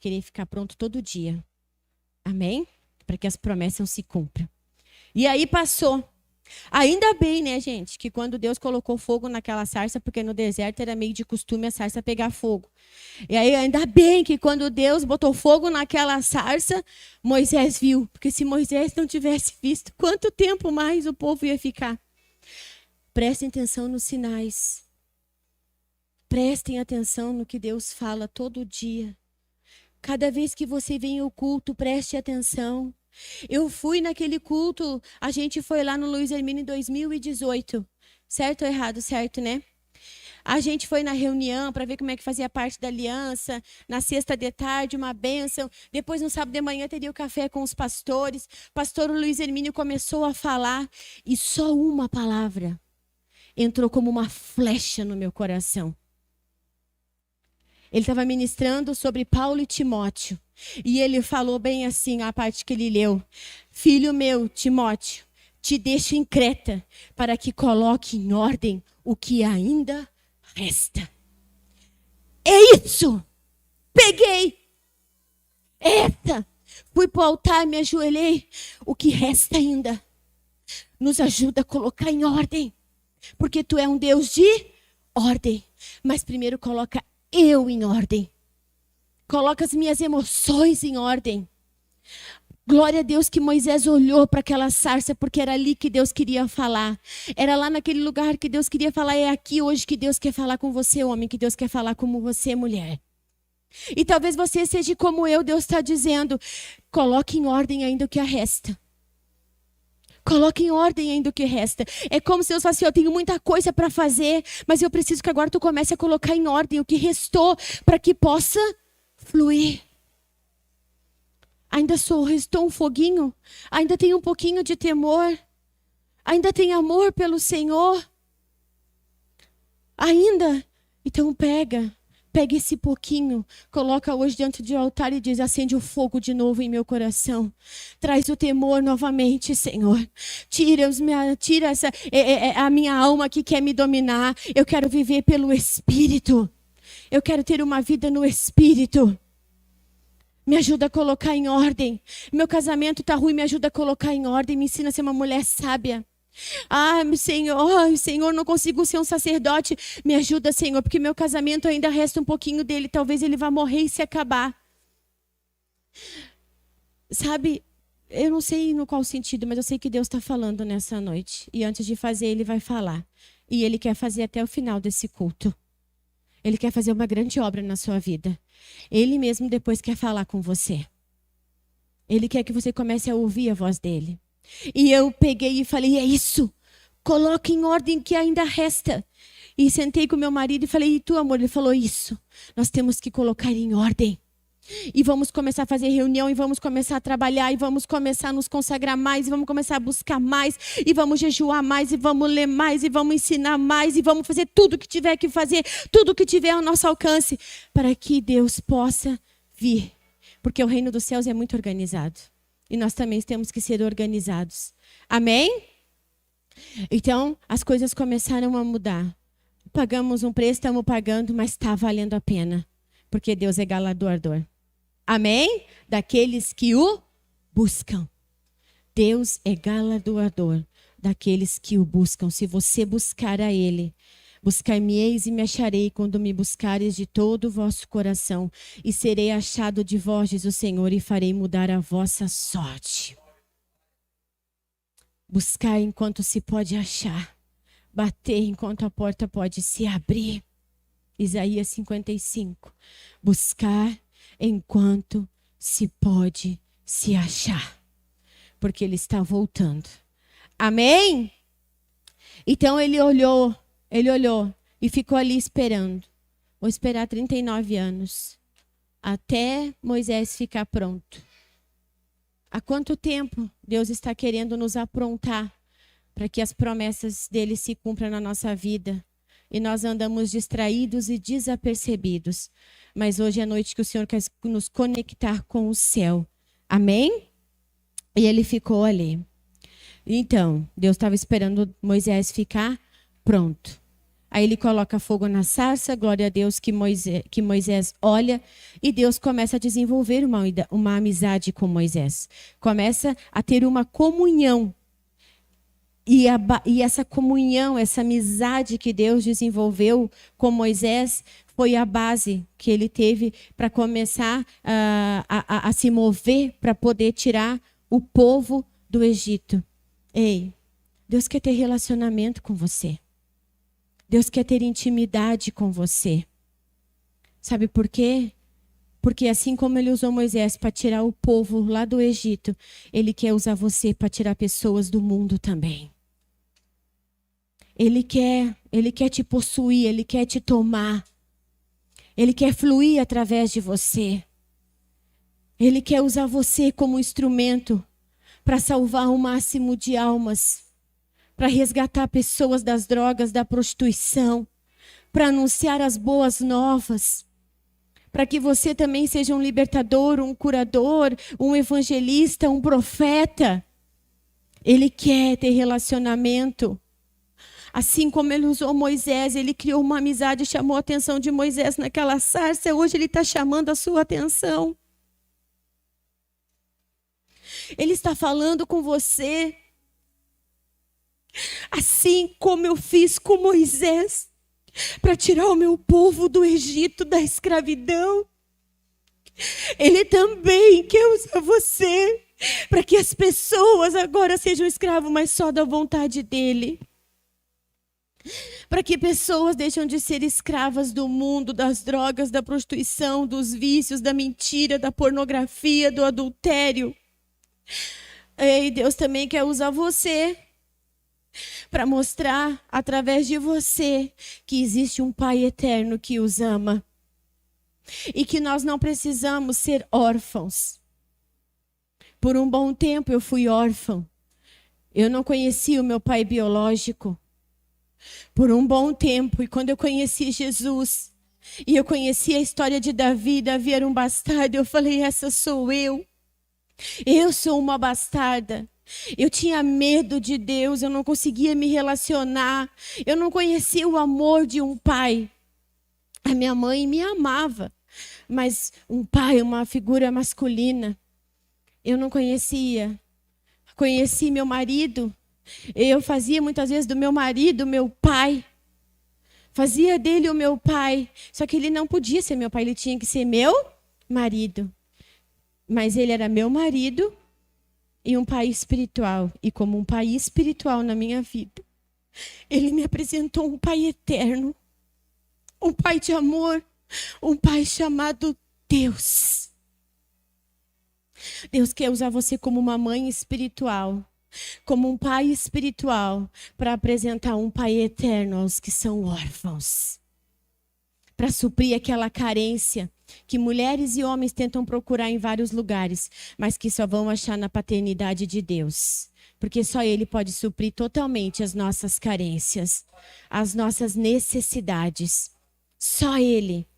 querer ficar pronto todo dia. Amém? Para que as promessas se cumpram. E aí passou. Ainda bem, né, gente, que quando Deus colocou fogo naquela sarça, porque no deserto era meio de costume a sarça pegar fogo. E aí ainda bem que quando Deus botou fogo naquela sarça, Moisés viu. Porque se Moisés não tivesse visto, quanto tempo mais o povo ia ficar? Prestem atenção nos sinais. Prestem atenção no que Deus fala todo dia. Cada vez que você vem ao culto, preste atenção. Eu fui naquele culto, a gente foi lá no Luiz Hermínio em 2018. Certo ou errado? Certo, né? A gente foi na reunião para ver como é que fazia parte da aliança. Na sexta de tarde, uma bênção. Depois, no sábado de manhã, teria o café com os pastores. O pastor Luiz Hermínio começou a falar e só uma palavra entrou como uma flecha no meu coração. Ele estava ministrando sobre Paulo e Timóteo. E ele falou bem assim, a parte que ele leu. Filho meu, Timóteo, te deixo em Creta para que coloque em ordem o que ainda resta. É isso! Peguei! Eita! Fui para o altar, me ajoelhei. O que resta ainda? Nos ajuda a colocar em ordem. Porque tu é um Deus de ordem. Mas primeiro coloca eu em ordem. Coloca as minhas emoções em ordem. Glória a Deus que Moisés olhou para aquela sarça, porque era ali que Deus queria falar. Era lá naquele lugar que Deus queria falar. É aqui hoje que Deus quer falar com você, homem, que Deus quer falar com você, mulher. E talvez você seja como eu, Deus está dizendo, coloque em ordem ainda o que resta. Coloque em ordem ainda o que resta. É como se Deus falasse, eu tenho muita coisa para fazer, mas eu preciso que agora tu comece a colocar em ordem o que restou para que possa fluir. Ainda restou um foguinho, ainda tem um pouquinho de temor, ainda tem amor pelo Senhor. Ainda, então pega esse pouquinho, coloca hoje diante do altar e diz, acende o fogo de novo em meu coração. Traz o temor novamente, Senhor. Tira a minha alma que quer me dominar. Eu quero viver pelo Espírito. Eu quero ter uma vida no Espírito. Me ajuda a colocar em ordem. Meu casamento está ruim, me ajuda a colocar em ordem. Me ensina a ser uma mulher sábia. Senhor, não consigo ser um sacerdote. Me ajuda, Senhor, porque meu casamento ainda resta um pouquinho dele. Talvez ele vá morrer e se acabar. Sabe, eu não sei no qual sentido, mas eu sei que Deus está falando nessa noite. E antes de fazer, Ele vai falar. E Ele quer fazer até o final desse culto. Ele quer fazer uma grande obra na sua vida. Ele mesmo depois quer falar com você. Ele quer que você comece a ouvir a voz dele. E eu peguei e falei, é isso. Coloque em ordem o que ainda resta. E sentei com meu marido e falei, e tu, amor? Ele falou, isso. Nós temos que colocar em ordem. E vamos começar a fazer reunião, e vamos começar a trabalhar, e vamos começar a nos consagrar mais, e vamos começar a buscar mais, e vamos jejuar mais, e vamos ler mais, e vamos ensinar mais, e vamos fazer tudo o que tiver que fazer, tudo o que tiver ao nosso alcance, para que Deus possa vir. Porque o reino dos céus é muito organizado. E nós também temos que ser organizados. Amém? Então, as coisas começaram a mudar. Pagamos um preço, estamos pagando, mas está valendo a pena. Porque Deus é galardoador. Amém? Daqueles que o buscam. Deus é galardoador daqueles que o buscam. Se você buscar a Ele, buscar-me-eis e me acharei quando me buscares de todo o vosso coração. E serei achado de vós, diz o Senhor, e farei mudar a vossa sorte. Buscar enquanto se pode achar. Bater enquanto a porta pode se abrir. Isaías 55. Buscar enquanto se pode se achar. Porque Ele está voltando. Amém? Então ele olhou e ficou ali esperando. Vou esperar 39 anos. Até Moisés ficar pronto. Há quanto tempo Deus está querendo nos aprontar para que as promessas dele se cumpram na nossa vida? E nós andamos distraídos e desapercebidos. Mas hoje é a noite que o Senhor quer nos conectar com o céu. Amém? E ele ficou ali. Então, Deus estava esperando Moisés ficar pronto. Aí ele coloca fogo na sarça, glória a Deus que Moisés olha. E Deus começa a desenvolver uma amizade com Moisés. Começa a ter uma comunhão. E essa comunhão, essa amizade que Deus desenvolveu com Moisés foi a base que ele teve para começar a se mover para poder tirar o povo do Egito. Ei, Deus quer ter relacionamento com você. Deus quer ter intimidade com você. Sabe por quê? Porque assim como Ele usou Moisés para tirar o povo lá do Egito, Ele quer usar você para tirar pessoas do mundo também. Ele quer te possuir, Ele quer te tomar. Ele quer fluir através de você. Ele quer usar você como instrumento para salvar o máximo de almas, para resgatar pessoas das drogas, da prostituição, para anunciar as boas novas, para que você também seja um libertador, um curador, um evangelista, um profeta. Ele quer ter relacionamento. Assim como Ele usou Moisés, Ele criou uma amizade, chamou a atenção de Moisés naquela sarça. Hoje Ele está chamando a sua atenção. Ele está falando com você. Assim como eu fiz com Moisés, para tirar o meu povo do Egito, da escravidão. Ele também quer usar você para que as pessoas agora sejam escravos, mas só da vontade dele. Para que pessoas deixem de ser escravas do mundo, das drogas, da prostituição, dos vícios, da mentira, da pornografia, do adultério. E Deus também quer usar você para mostrar, através de você, que existe um Pai eterno que os ama. E que nós não precisamos ser órfãos. Por um bom tempo eu fui órfã. Eu não conhecia o meu pai biológico. Por um bom tempo, e quando eu conheci Jesus, e eu conheci a história de Davi, Davi era um bastardo, eu falei, essa sou eu. Eu sou uma bastarda. Eu tinha medo de Deus, eu não conseguia me relacionar. Eu não conhecia o amor de um pai. A minha mãe me amava, mas um pai, uma figura masculina, eu não conhecia. Conheci meu marido. Eu fazia muitas vezes do meu marido meu pai. Fazia dele o meu pai. Só que ele não podia ser meu pai, ele tinha que ser meu marido. Mas ele era meu marido e um pai espiritual. E como um pai espiritual na minha vida, ele me apresentou um pai eterno. Um pai de amor. Um pai chamado Deus. Deus quer usar você como uma mãe espiritual. Como um pai espiritual, para apresentar um pai eterno aos que são órfãos. Para suprir aquela carência que mulheres e homens tentam procurar em vários lugares, mas que só vão achar na paternidade de Deus. Porque só Ele pode suprir totalmente as nossas carências, as nossas necessidades. Só Ele.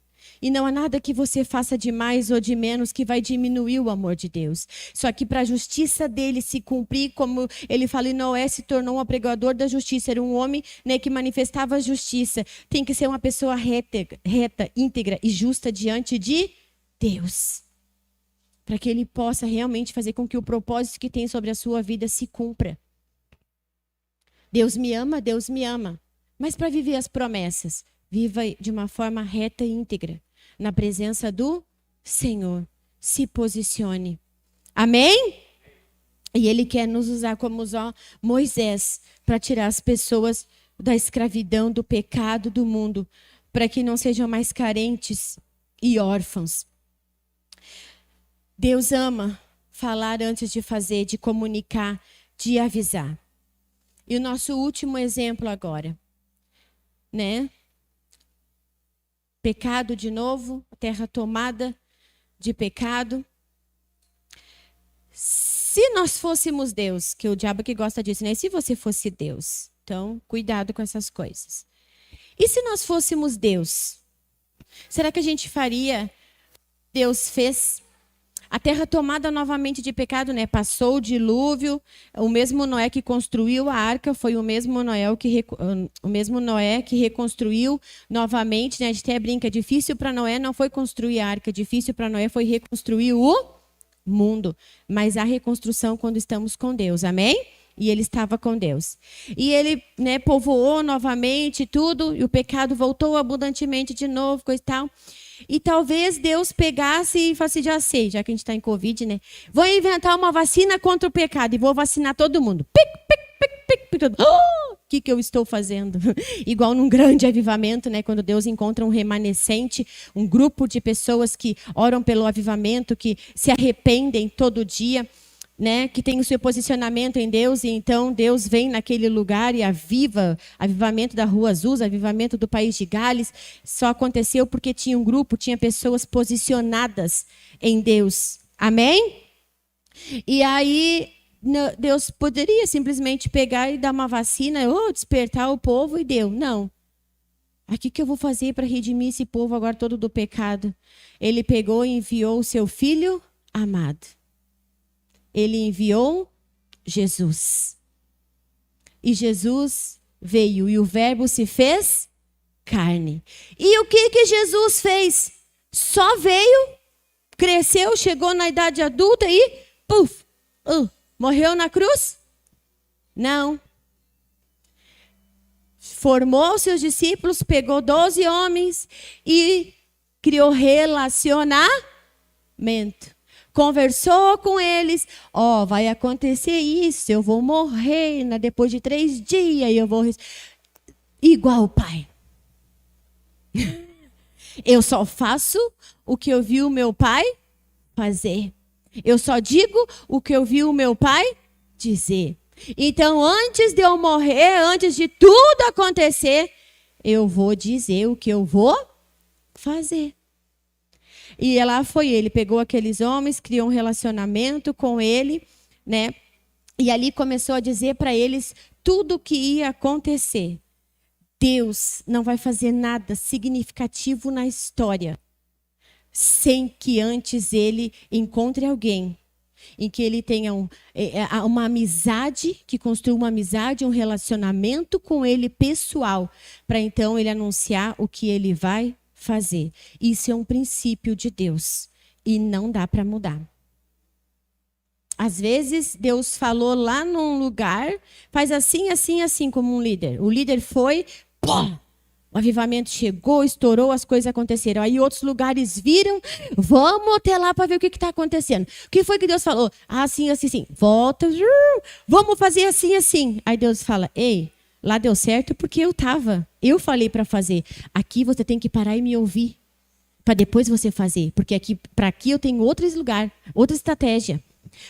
E não há nada que você faça de mais ou de menos que vai diminuir o amor de Deus. Só que para a justiça dele se cumprir, como ele fala em Noé, se tornou um apregoador da justiça. Era um homem, né, que manifestava a justiça. Tem que ser uma pessoa reta, íntegra e justa diante de Deus. Para que ele possa realmente fazer com que o propósito que tem sobre a sua vida se cumpra. Deus me ama, Deus me ama. Mas para viver as promessas, viva de uma forma reta e íntegra. Na presença do Senhor. Se posicione. Amém? E Ele quer nos usar como usou Moisés para tirar as pessoas da escravidão, do pecado, do mundo, para que não sejam mais carentes e órfãos. Deus ama falar antes de fazer, de comunicar, de avisar. E o nosso último exemplo agora, né? Pecado de novo, a terra tomada de pecado. Se nós fôssemos Deus, que o diabo que gosta disso, né? E se você fosse Deus? Então, cuidado com essas coisas. E se nós fôssemos Deus? Será que a gente faria? Deus fez a terra tomada novamente de pecado, né? Passou o dilúvio. O mesmo Noé que construiu a arca foi o mesmo Noé que reconstruiu novamente, né? A gente até brinca, difícil para Noé não foi construir a arca, difícil para Noé foi reconstruir o mundo. Mas há reconstrução quando estamos com Deus, amém? E ele estava com Deus. E ele, né, povoou novamente tudo, e o pecado voltou abundantemente de novo, coisa e tal. E talvez Deus pegasse e falasse, já sei, já que a gente está em Covid, né? Vou inventar uma vacina contra o pecado e vou vacinar todo mundo. O que eu estou fazendo? Igual num grande avivamento, né? Quando Deus encontra um remanescente, um grupo de pessoas que oram pelo avivamento, que se arrependem todo dia, né, que tem o seu posicionamento em Deus, e então Deus vem naquele lugar e aviva, avivamento da Rua Azusa, avivamento do país de Gales, só aconteceu porque tinha um grupo, tinha pessoas posicionadas em Deus, amém? E aí Deus poderia simplesmente pegar e dar uma vacina, ou despertar o povo, e deu, não. O que eu vou fazer para redimir esse povo agora todo do pecado? Ele pegou e enviou o seu Filho amado. Ele enviou Jesus. E Jesus veio e o Verbo se fez carne. E o que Jesus fez? Só veio, cresceu, chegou na idade adulta e puf, morreu na cruz? Não. formou seus discípulos, pegou 12 homens e criou relacionamento. Conversou com eles, vai acontecer isso, eu vou morrer depois de 3 dias, eu vou... Igual o Pai. Eu só faço o que eu vi o meu Pai fazer. Eu só digo o que eu vi o meu Pai dizer. Então, antes de eu morrer, antes de tudo acontecer, eu vou dizer o que eu vou fazer. E lá foi ele, pegou aqueles homens, criou um relacionamento com ele, né? E ali começou a dizer para eles tudo o que ia acontecer. Deus não vai fazer nada significativo na história sem que antes ele encontre alguém em que ele tenha uma amizade, que construa uma amizade, um relacionamento com ele pessoal, para então ele anunciar o que ele vai fazer. Isso é um princípio de Deus e não dá para mudar. Às vezes Deus falou lá num lugar, faz assim, assim, assim como um líder. O líder foi, pô, o avivamento chegou, estourou, as coisas aconteceram. Aí outros lugares viram, vamos até lá para ver o que está acontecendo. O que foi que Deus falou? Assim, assim, assim. Volta, vamos fazer assim, assim. Aí Deus fala, ei, lá deu certo porque eu falei para fazer. Aqui você tem que parar e me ouvir, para depois você fazer. Porque para aqui eu tenho outro lugar, outra estratégia.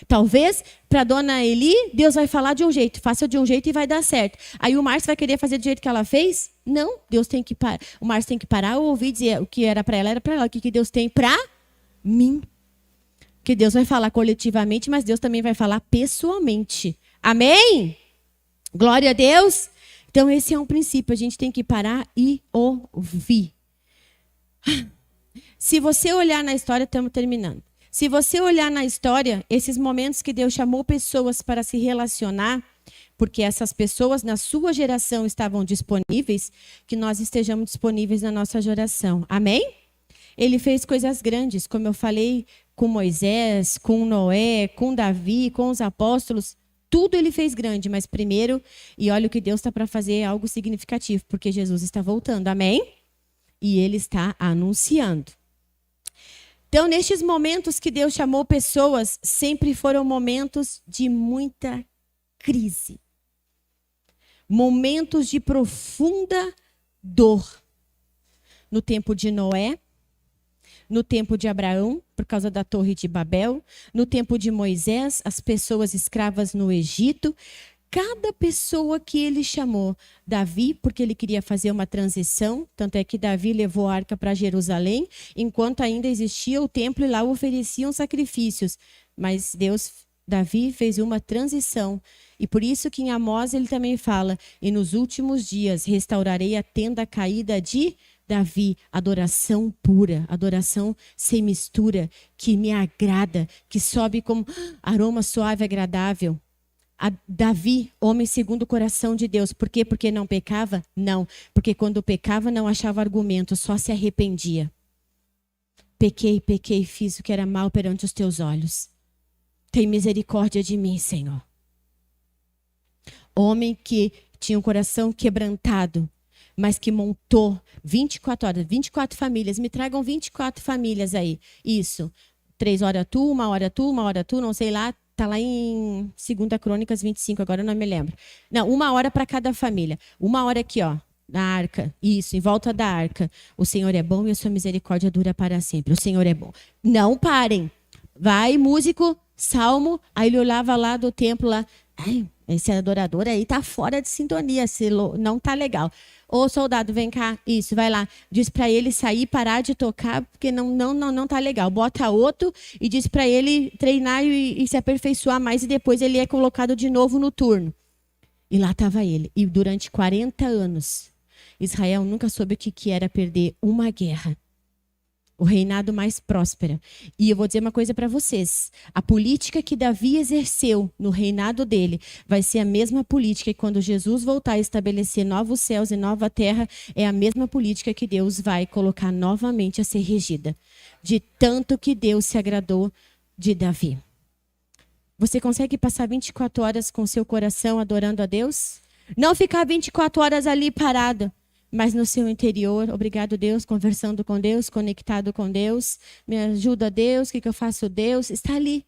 Talvez para dona Eli, Deus vai falar de um jeito, faça de um jeito e vai dar certo. Aí o Márcio vai querer fazer do jeito que ela fez? Não, Deus tem que parar. O Márcio tem que parar ou ouvir dizer o que era para ela, o que Deus tem para mim. Que Deus vai falar coletivamente, mas Deus também vai falar pessoalmente. Amém? Glória a Deus. Então esse é um princípio, a gente tem que parar e ouvir. Se você olhar na história, estamos terminando. Se você olhar na história, esses momentos que Deus chamou pessoas para se relacionar, porque essas pessoas na sua geração estavam disponíveis, que nós estejamos disponíveis na nossa geração. Amém? Ele fez coisas grandes, como eu falei, com Moisés, com Noé, com Davi, com os apóstolos. Tudo ele fez grande, mas primeiro, e olha o que Deus está para fazer, algo significativo, porque Jesus está voltando. Amém? E ele está anunciando. Então, nestes momentos que Deus chamou pessoas, sempre foram momentos de muita crise. Momentos de profunda dor. No tempo de Noé, no tempo de Abraão, por causa da Torre de Babel, no tempo de Moisés, as pessoas escravas no Egito. Cada pessoa que ele chamou, Davi, porque ele queria fazer uma transição, tanto é que Davi levou a arca para Jerusalém, enquanto ainda existia o templo e lá ofereciam sacrifícios. Mas Davi fez uma transição. E por isso que em Amós ele também fala, e nos últimos dias restaurarei a tenda caída de Davi, adoração pura, adoração sem mistura, que me agrada, que sobe como aroma suave e agradável. Davi, homem segundo o coração de Deus. Por quê? Porque não pecava? Não. Porque quando pecava não achava argumento, só se arrependia. Pequei, fiz o que era mal perante os teus olhos. Tem misericórdia de mim, Senhor. Homem que tinha um coração quebrantado, mas que montou 24 horas, 24 famílias. Me tragam 24 famílias aí. Isso. 3 horas tu, 1 hora tu, 1 hora tu, não sei lá. Está lá em 2 Crônicas 25, agora eu não me lembro. Não, 1 hora para cada família. 1 hora aqui, ó, na arca. Isso, em volta da arca. O Senhor é bom e a sua misericórdia dura para sempre. O Senhor é bom. Não parem. Vai, músico, salmo. Aí ele olhava lá do templo lá. Ai, esse adorador aí tá fora de sintonia. Não tá legal. Ô, soldado, vem cá. Isso, vai lá. Diz para ele sair, parar de tocar, porque não tá legal. Bota outro e diz para ele treinar e se aperfeiçoar mais, e depois ele é colocado de novo no turno. E lá estava ele. E durante 40 anos, Israel nunca soube o que era perder uma guerra. O reinado mais próspero. E eu vou dizer uma coisa para vocês. A política que Davi exerceu no reinado dele vai ser a mesma política que quando Jesus voltar a estabelecer novos céus e nova terra, é a mesma política que Deus vai colocar novamente a ser regida. De tanto que Deus se agradou de Davi. Você consegue passar 24 horas com seu coração adorando a Deus? Não ficar 24 horas ali parado, mas no seu interior, obrigado Deus, conversando com Deus, conectado com Deus, me ajuda Deus, o que eu faço Deus, está ali.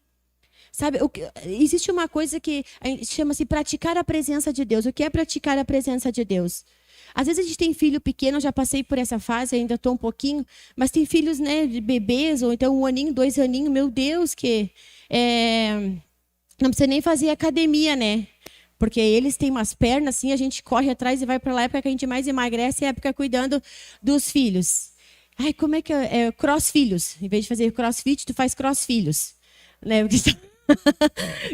Sabe, existe uma coisa que chama-se praticar a presença de Deus. O que é praticar a presença de Deus? Às vezes a gente tem filho pequeno, eu já passei por essa fase, ainda estou um pouquinho, mas tem filhos, né, de bebês, ou então 1 aninho, 2 aninhos, meu Deus, que não precisa nem fazer academia, né? Porque eles têm umas pernas assim, a gente corre atrás e vai para lá, a época que a gente mais emagrece é a época cuidando dos filhos. Ai, como é que é? Cross-filhos. Em vez de fazer crossfit, tu faz cross-filhos. Né?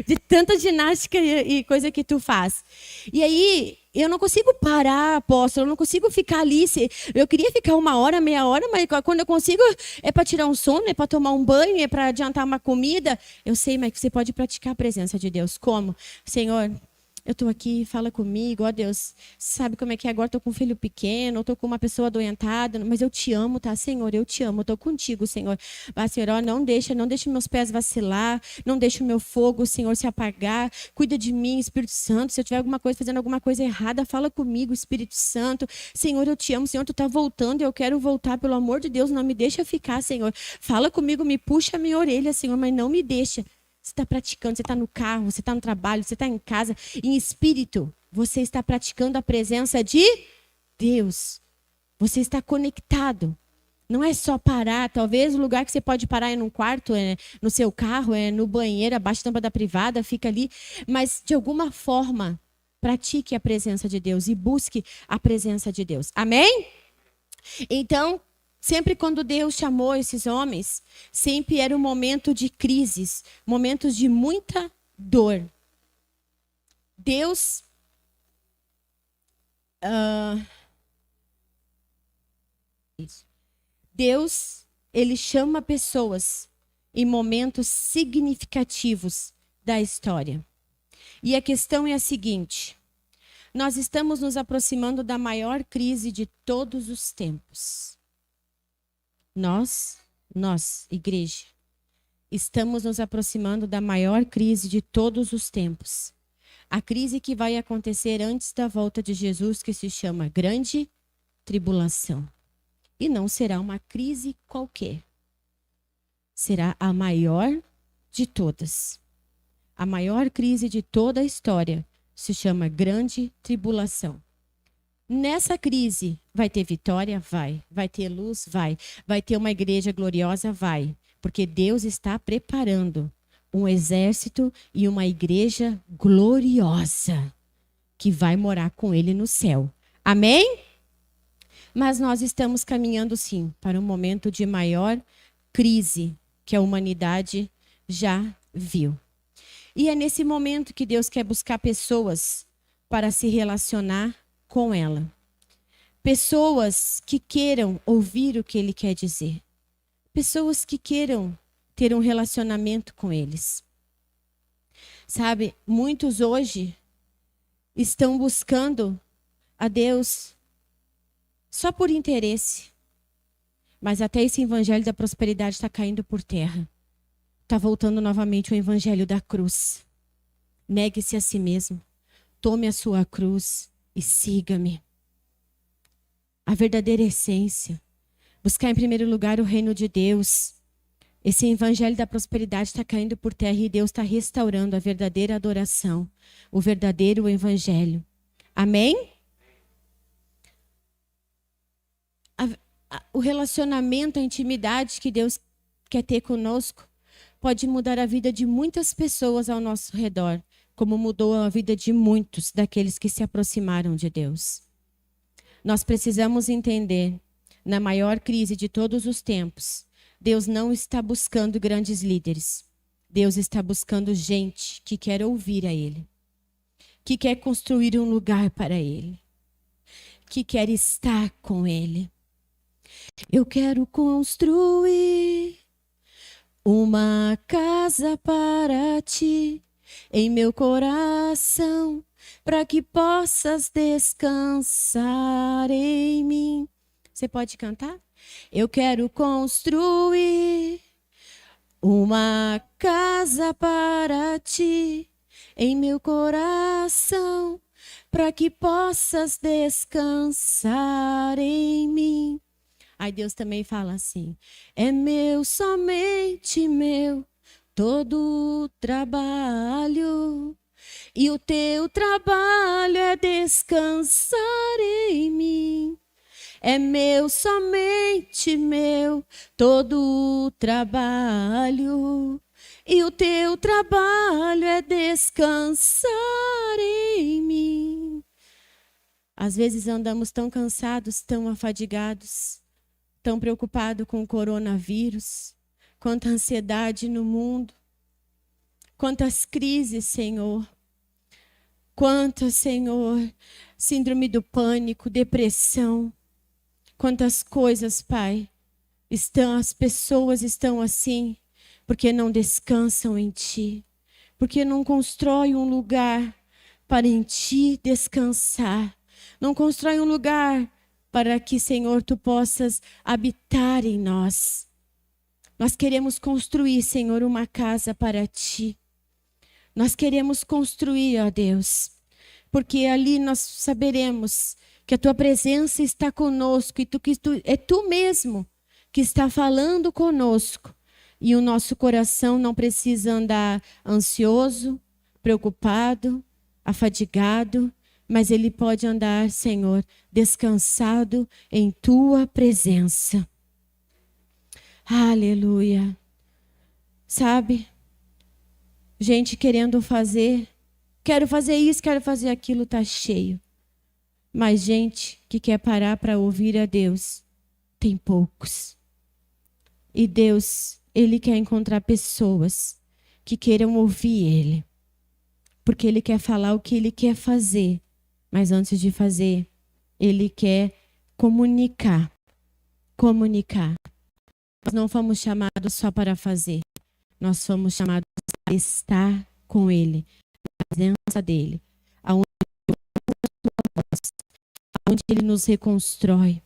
De tanta ginástica e coisa que tu faz. E aí, eu não consigo parar, apóstolo, eu não consigo ficar ali. Eu queria ficar 1 hora, meia hora, mas quando eu consigo, é para tirar um sono, é para tomar um banho, é para adiantar uma comida. Eu sei, mas você pode praticar a presença de Deus. Como? Senhor, eu estou aqui, fala comigo, ó Deus, sabe como é que é agora? Estou com um filho pequeno, estou com uma pessoa adoentada, mas eu te amo, tá, Senhor? Eu te amo, estou contigo, Senhor. Ah, Senhor, ó, não deixa meus pés vacilar, não deixa o meu fogo, Senhor, se apagar. Cuida de mim, Espírito Santo. Se eu tiver fazendo alguma coisa errada, fala comigo, Espírito Santo. Senhor, eu te amo, Senhor, tu está voltando, eu quero voltar, pelo amor de Deus, não me deixa ficar, Senhor. Fala comigo, me puxa a minha orelha, Senhor, mas não me deixa. Você está praticando, você está no carro, você está no trabalho, você está em casa. Em espírito, você está praticando a presença de Deus. Você está conectado. Não é só parar. Talvez o lugar que você pode parar é num quarto, é no seu carro, é no banheiro, abaixo da lâmpada privada, fica ali. Mas, de alguma forma, pratique a presença de Deus e busque a presença de Deus. Amém? Então, sempre quando Deus chamou esses homens, sempre era um momento de crises, momentos de muita dor. Deus ele chama pessoas em momentos significativos da história. E a questão é a seguinte: nós estamos nos aproximando da maior crise de todos os tempos. Nós, igreja, estamos nos aproximando da maior crise de todos os tempos. A crise que vai acontecer antes da volta de Jesus, que se chama Grande Tribulação. E não será uma crise qualquer. Será a maior de todas. A maior crise de toda a história se chama Grande Tribulação. Nessa crise, vai ter vitória? Vai. Vai ter luz? Vai. Vai ter uma igreja gloriosa? Vai. Porque Deus está preparando um exército e uma igreja gloriosa que vai morar com Ele no céu. Amém? Mas nós estamos caminhando, sim, para um momento de maior crise que a humanidade já viu. E é nesse momento que Deus quer buscar pessoas para se relacionar com ela. Pessoas que queiram ouvir o que Ele quer dizer. Pessoas que queiram ter um relacionamento com eles. Sabe, muitos hoje estão buscando a Deus só por interesse. Mas até esse evangelho da prosperidade está caindo por terra. Está voltando novamente o evangelho da cruz. Negue-se a si mesmo. Tome a sua cruz e siga-me. A verdadeira essência. Buscar em primeiro lugar o reino de Deus. Esse evangelho da prosperidade está caindo por terra e Deus está restaurando a verdadeira adoração. O verdadeiro evangelho. Amém? O relacionamento, a intimidade que Deus quer ter conosco pode mudar a vida de muitas pessoas ao nosso redor, como mudou a vida de muitos daqueles que se aproximaram de Deus. Nós precisamos entender, na maior crise de todos os tempos, Deus não está buscando grandes líderes. Deus está buscando gente que quer ouvir a Ele, que quer construir um lugar para Ele, que quer estar com Ele. Eu quero construir uma casa para ti em meu coração, para que possas descansar em mim. Você pode cantar? Eu quero construir uma casa para ti em meu coração, para que possas descansar em mim. Aí Deus também fala assim: é meu, somente meu, todo o trabalho. E o teu trabalho é descansar em mim. É meu, somente meu, todo o trabalho. E o teu trabalho é descansar em mim. Às vezes andamos tão cansados, tão afadigados, tão preocupados com o coronavírus, quanta ansiedade no mundo, quantas crises, Senhor. Quantas, Senhor, síndrome do pânico, depressão. Quantas coisas, Pai, as pessoas estão assim, porque não descansam em Ti, porque não constroem um lugar para em Ti descansar, não constroem um lugar para que, Senhor, Tu possas habitar em nós. Nós queremos construir, Senhor, uma casa para Ti. Nós queremos construir, ó Deus, porque ali nós saberemos que a Tua presença está conosco e é Tu mesmo que está falando conosco. E o nosso coração não precisa andar ansioso, preocupado, afadigado, mas ele pode andar, Senhor, descansado em Tua presença. Aleluia. Sabe? Gente querendo fazer, quero fazer isso, quero fazer aquilo, tá cheio. Mas gente que quer parar para ouvir a Deus, tem poucos. E Deus, Ele quer encontrar pessoas que queiram ouvir Ele. Porque Ele quer falar o que Ele quer fazer. Mas antes de fazer, Ele quer comunicar. Comunicar. Nós não fomos chamados só para fazer. Nós fomos chamados para estar com Ele, na presença dEle. Aonde Ele nos reconstrói.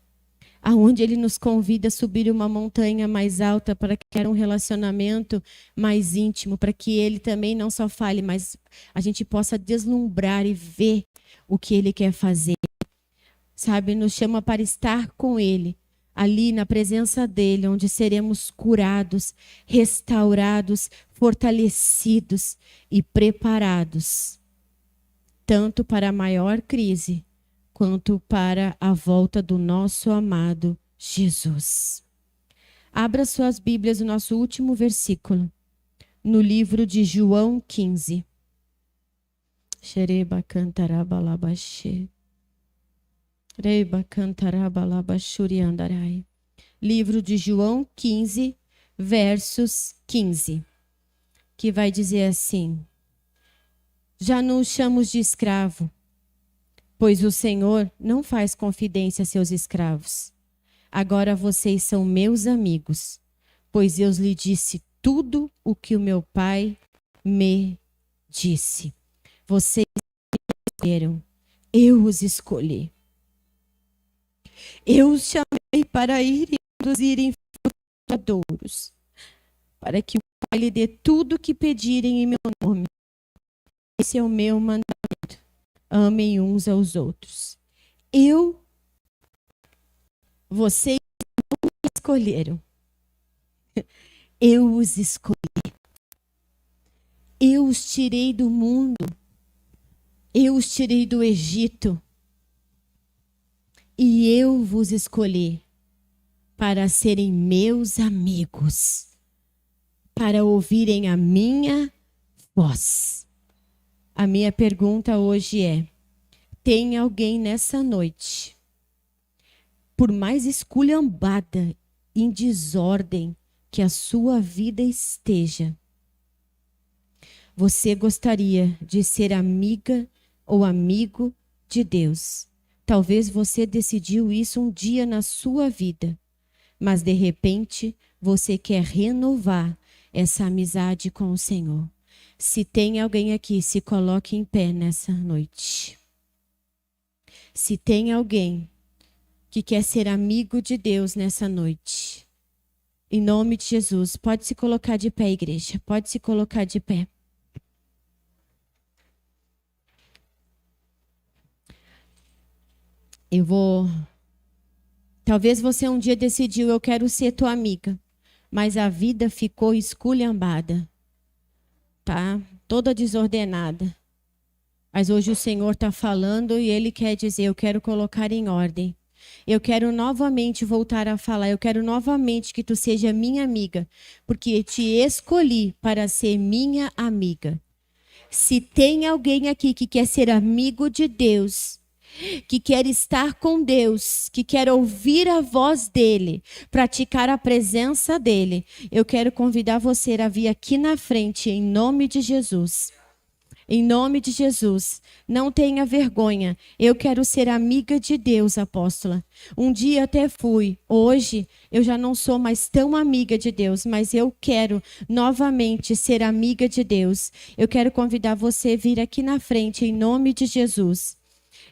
Aonde Ele nos convida a subir uma montanha mais alta para criar um relacionamento mais íntimo, para que Ele também não só fale, mas a gente possa deslumbrar e ver o que Ele quer fazer. Sabe, nos chama para estar com Ele, ali na presença dEle, onde seremos curados, restaurados, fortalecidos e preparados, tanto para a maior crise, quanto para a volta do nosso amado Jesus. Abra suas Bíblias no nosso último versículo, no livro de João 15. Xereba cantarabalabachê. Reba cantarabalabachuriandarai. Livro de João 15, versos 15. Que vai dizer assim: já não os chamamos de escravo, pois o Senhor não faz confidência a seus escravos. Agora vocês são meus amigos, pois eu lhe disse tudo o que o meu Pai me disse. Vocês escolheram, eu os escolhi. Eu os chamei para ir e produzirem frutos, para que o Pai lhe dê tudo o que pedirem em meu nome. Esse é o meu mandamento. Amem uns aos outros. Vocês não me escolheram. Eu os escolhi. Eu os tirei do mundo. Eu os tirei do Egito. E eu vos escolhi para serem meus amigos, para ouvirem a minha voz. A minha pergunta hoje é: tem alguém nessa noite, por mais esculhambada, em desordem que a sua vida esteja, você gostaria de ser amiga ou amigo de Deus? Talvez você decidiu isso um dia na sua vida, mas de repente você quer renovar essa amizade com o Senhor. Se tem alguém aqui, se coloque em pé nessa noite. Se tem alguém que quer ser amigo de Deus nessa noite, em nome de Jesus, pode se colocar de pé, igreja. Pode se colocar de pé. Talvez você um dia decidiu, eu quero ser tua amiga, mas a vida ficou esculhambada, tá? Toda desordenada. Mas hoje o Senhor está falando e Ele quer dizer, eu quero colocar em ordem. Eu quero novamente voltar a falar, eu quero novamente que tu seja minha amiga, porque eu te escolhi para ser minha amiga. Se tem alguém aqui que quer ser amigo de Deus, que quer estar com Deus, que quer ouvir a voz dEle, praticar a presença dEle, eu quero convidar você a vir aqui na frente, em nome de Jesus. Em nome de Jesus, não tenha vergonha. Eu quero ser amiga de Deus, apóstola. Um dia até fui. Hoje eu já não sou mais tão amiga de Deus, mas eu quero novamente ser amiga de Deus. Eu quero convidar você a vir aqui na frente, em nome de Jesus.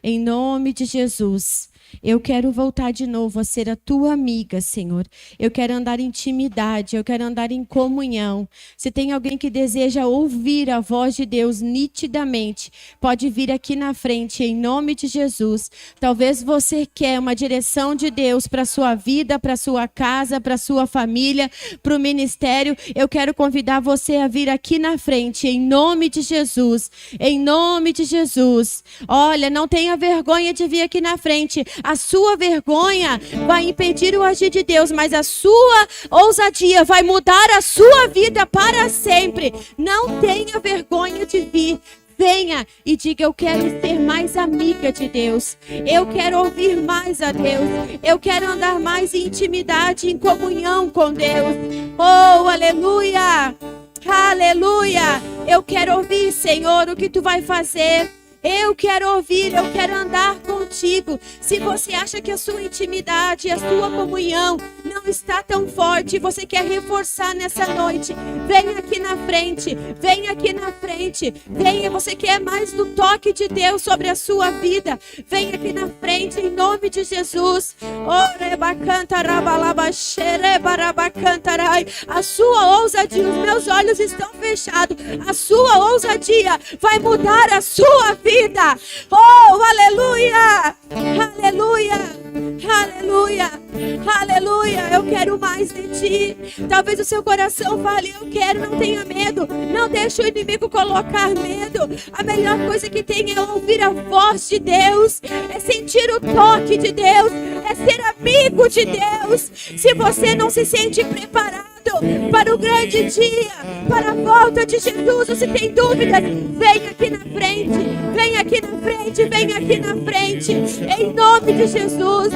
Em nome de Jesus. Eu quero voltar de novo a ser a tua amiga, Senhor. Eu quero andar em intimidade, eu quero andar em comunhão. Se tem alguém que deseja ouvir a voz de Deus nitidamente, pode vir aqui na frente, em nome de Jesus. Talvez você quer uma direção de Deus para a sua vida, para a sua casa, para a sua família, para o ministério. Eu quero convidar você a vir aqui na frente, em nome de Jesus. Em nome de Jesus. Olha, não tenha vergonha de vir aqui na frente. A sua vergonha vai impedir o agir de Deus, mas a sua ousadia vai mudar a sua vida para sempre. Não tenha vergonha de vir. Venha e diga, eu quero ser mais amiga de Deus. Eu quero ouvir mais a Deus. Eu quero andar mais em intimidade, em comunhão com Deus. Oh, aleluia! Aleluia! Eu quero ouvir, Senhor, o que Tu vai fazer. Eu quero ouvir, eu quero andar contigo. Se você acha que a sua intimidade, a sua comunhão não está tão forte, você quer reforçar nessa noite, venha aqui na frente, venha aqui na frente, venha, você quer mais do toque de Deus sobre a sua vida, venha aqui na frente, em nome de Jesus. A sua ousadia, os meus olhos estão fechados, a sua ousadia vai mudar a sua vida. Oh, aleluia, aleluia, aleluia, aleluia. Eu quero mais de Ti. Talvez o seu coração fale, eu quero, não tenha medo. Não deixe o inimigo colocar medo. A melhor coisa que tem é ouvir a voz de Deus, é sentir o toque de Deus, é ser amigo de Deus. Se você não se sente preparado para o grande dia, para a volta de Jesus, você tem dúvidas, vem aqui na frente, vem aqui na frente, vem aqui na frente, em nome de Jesus.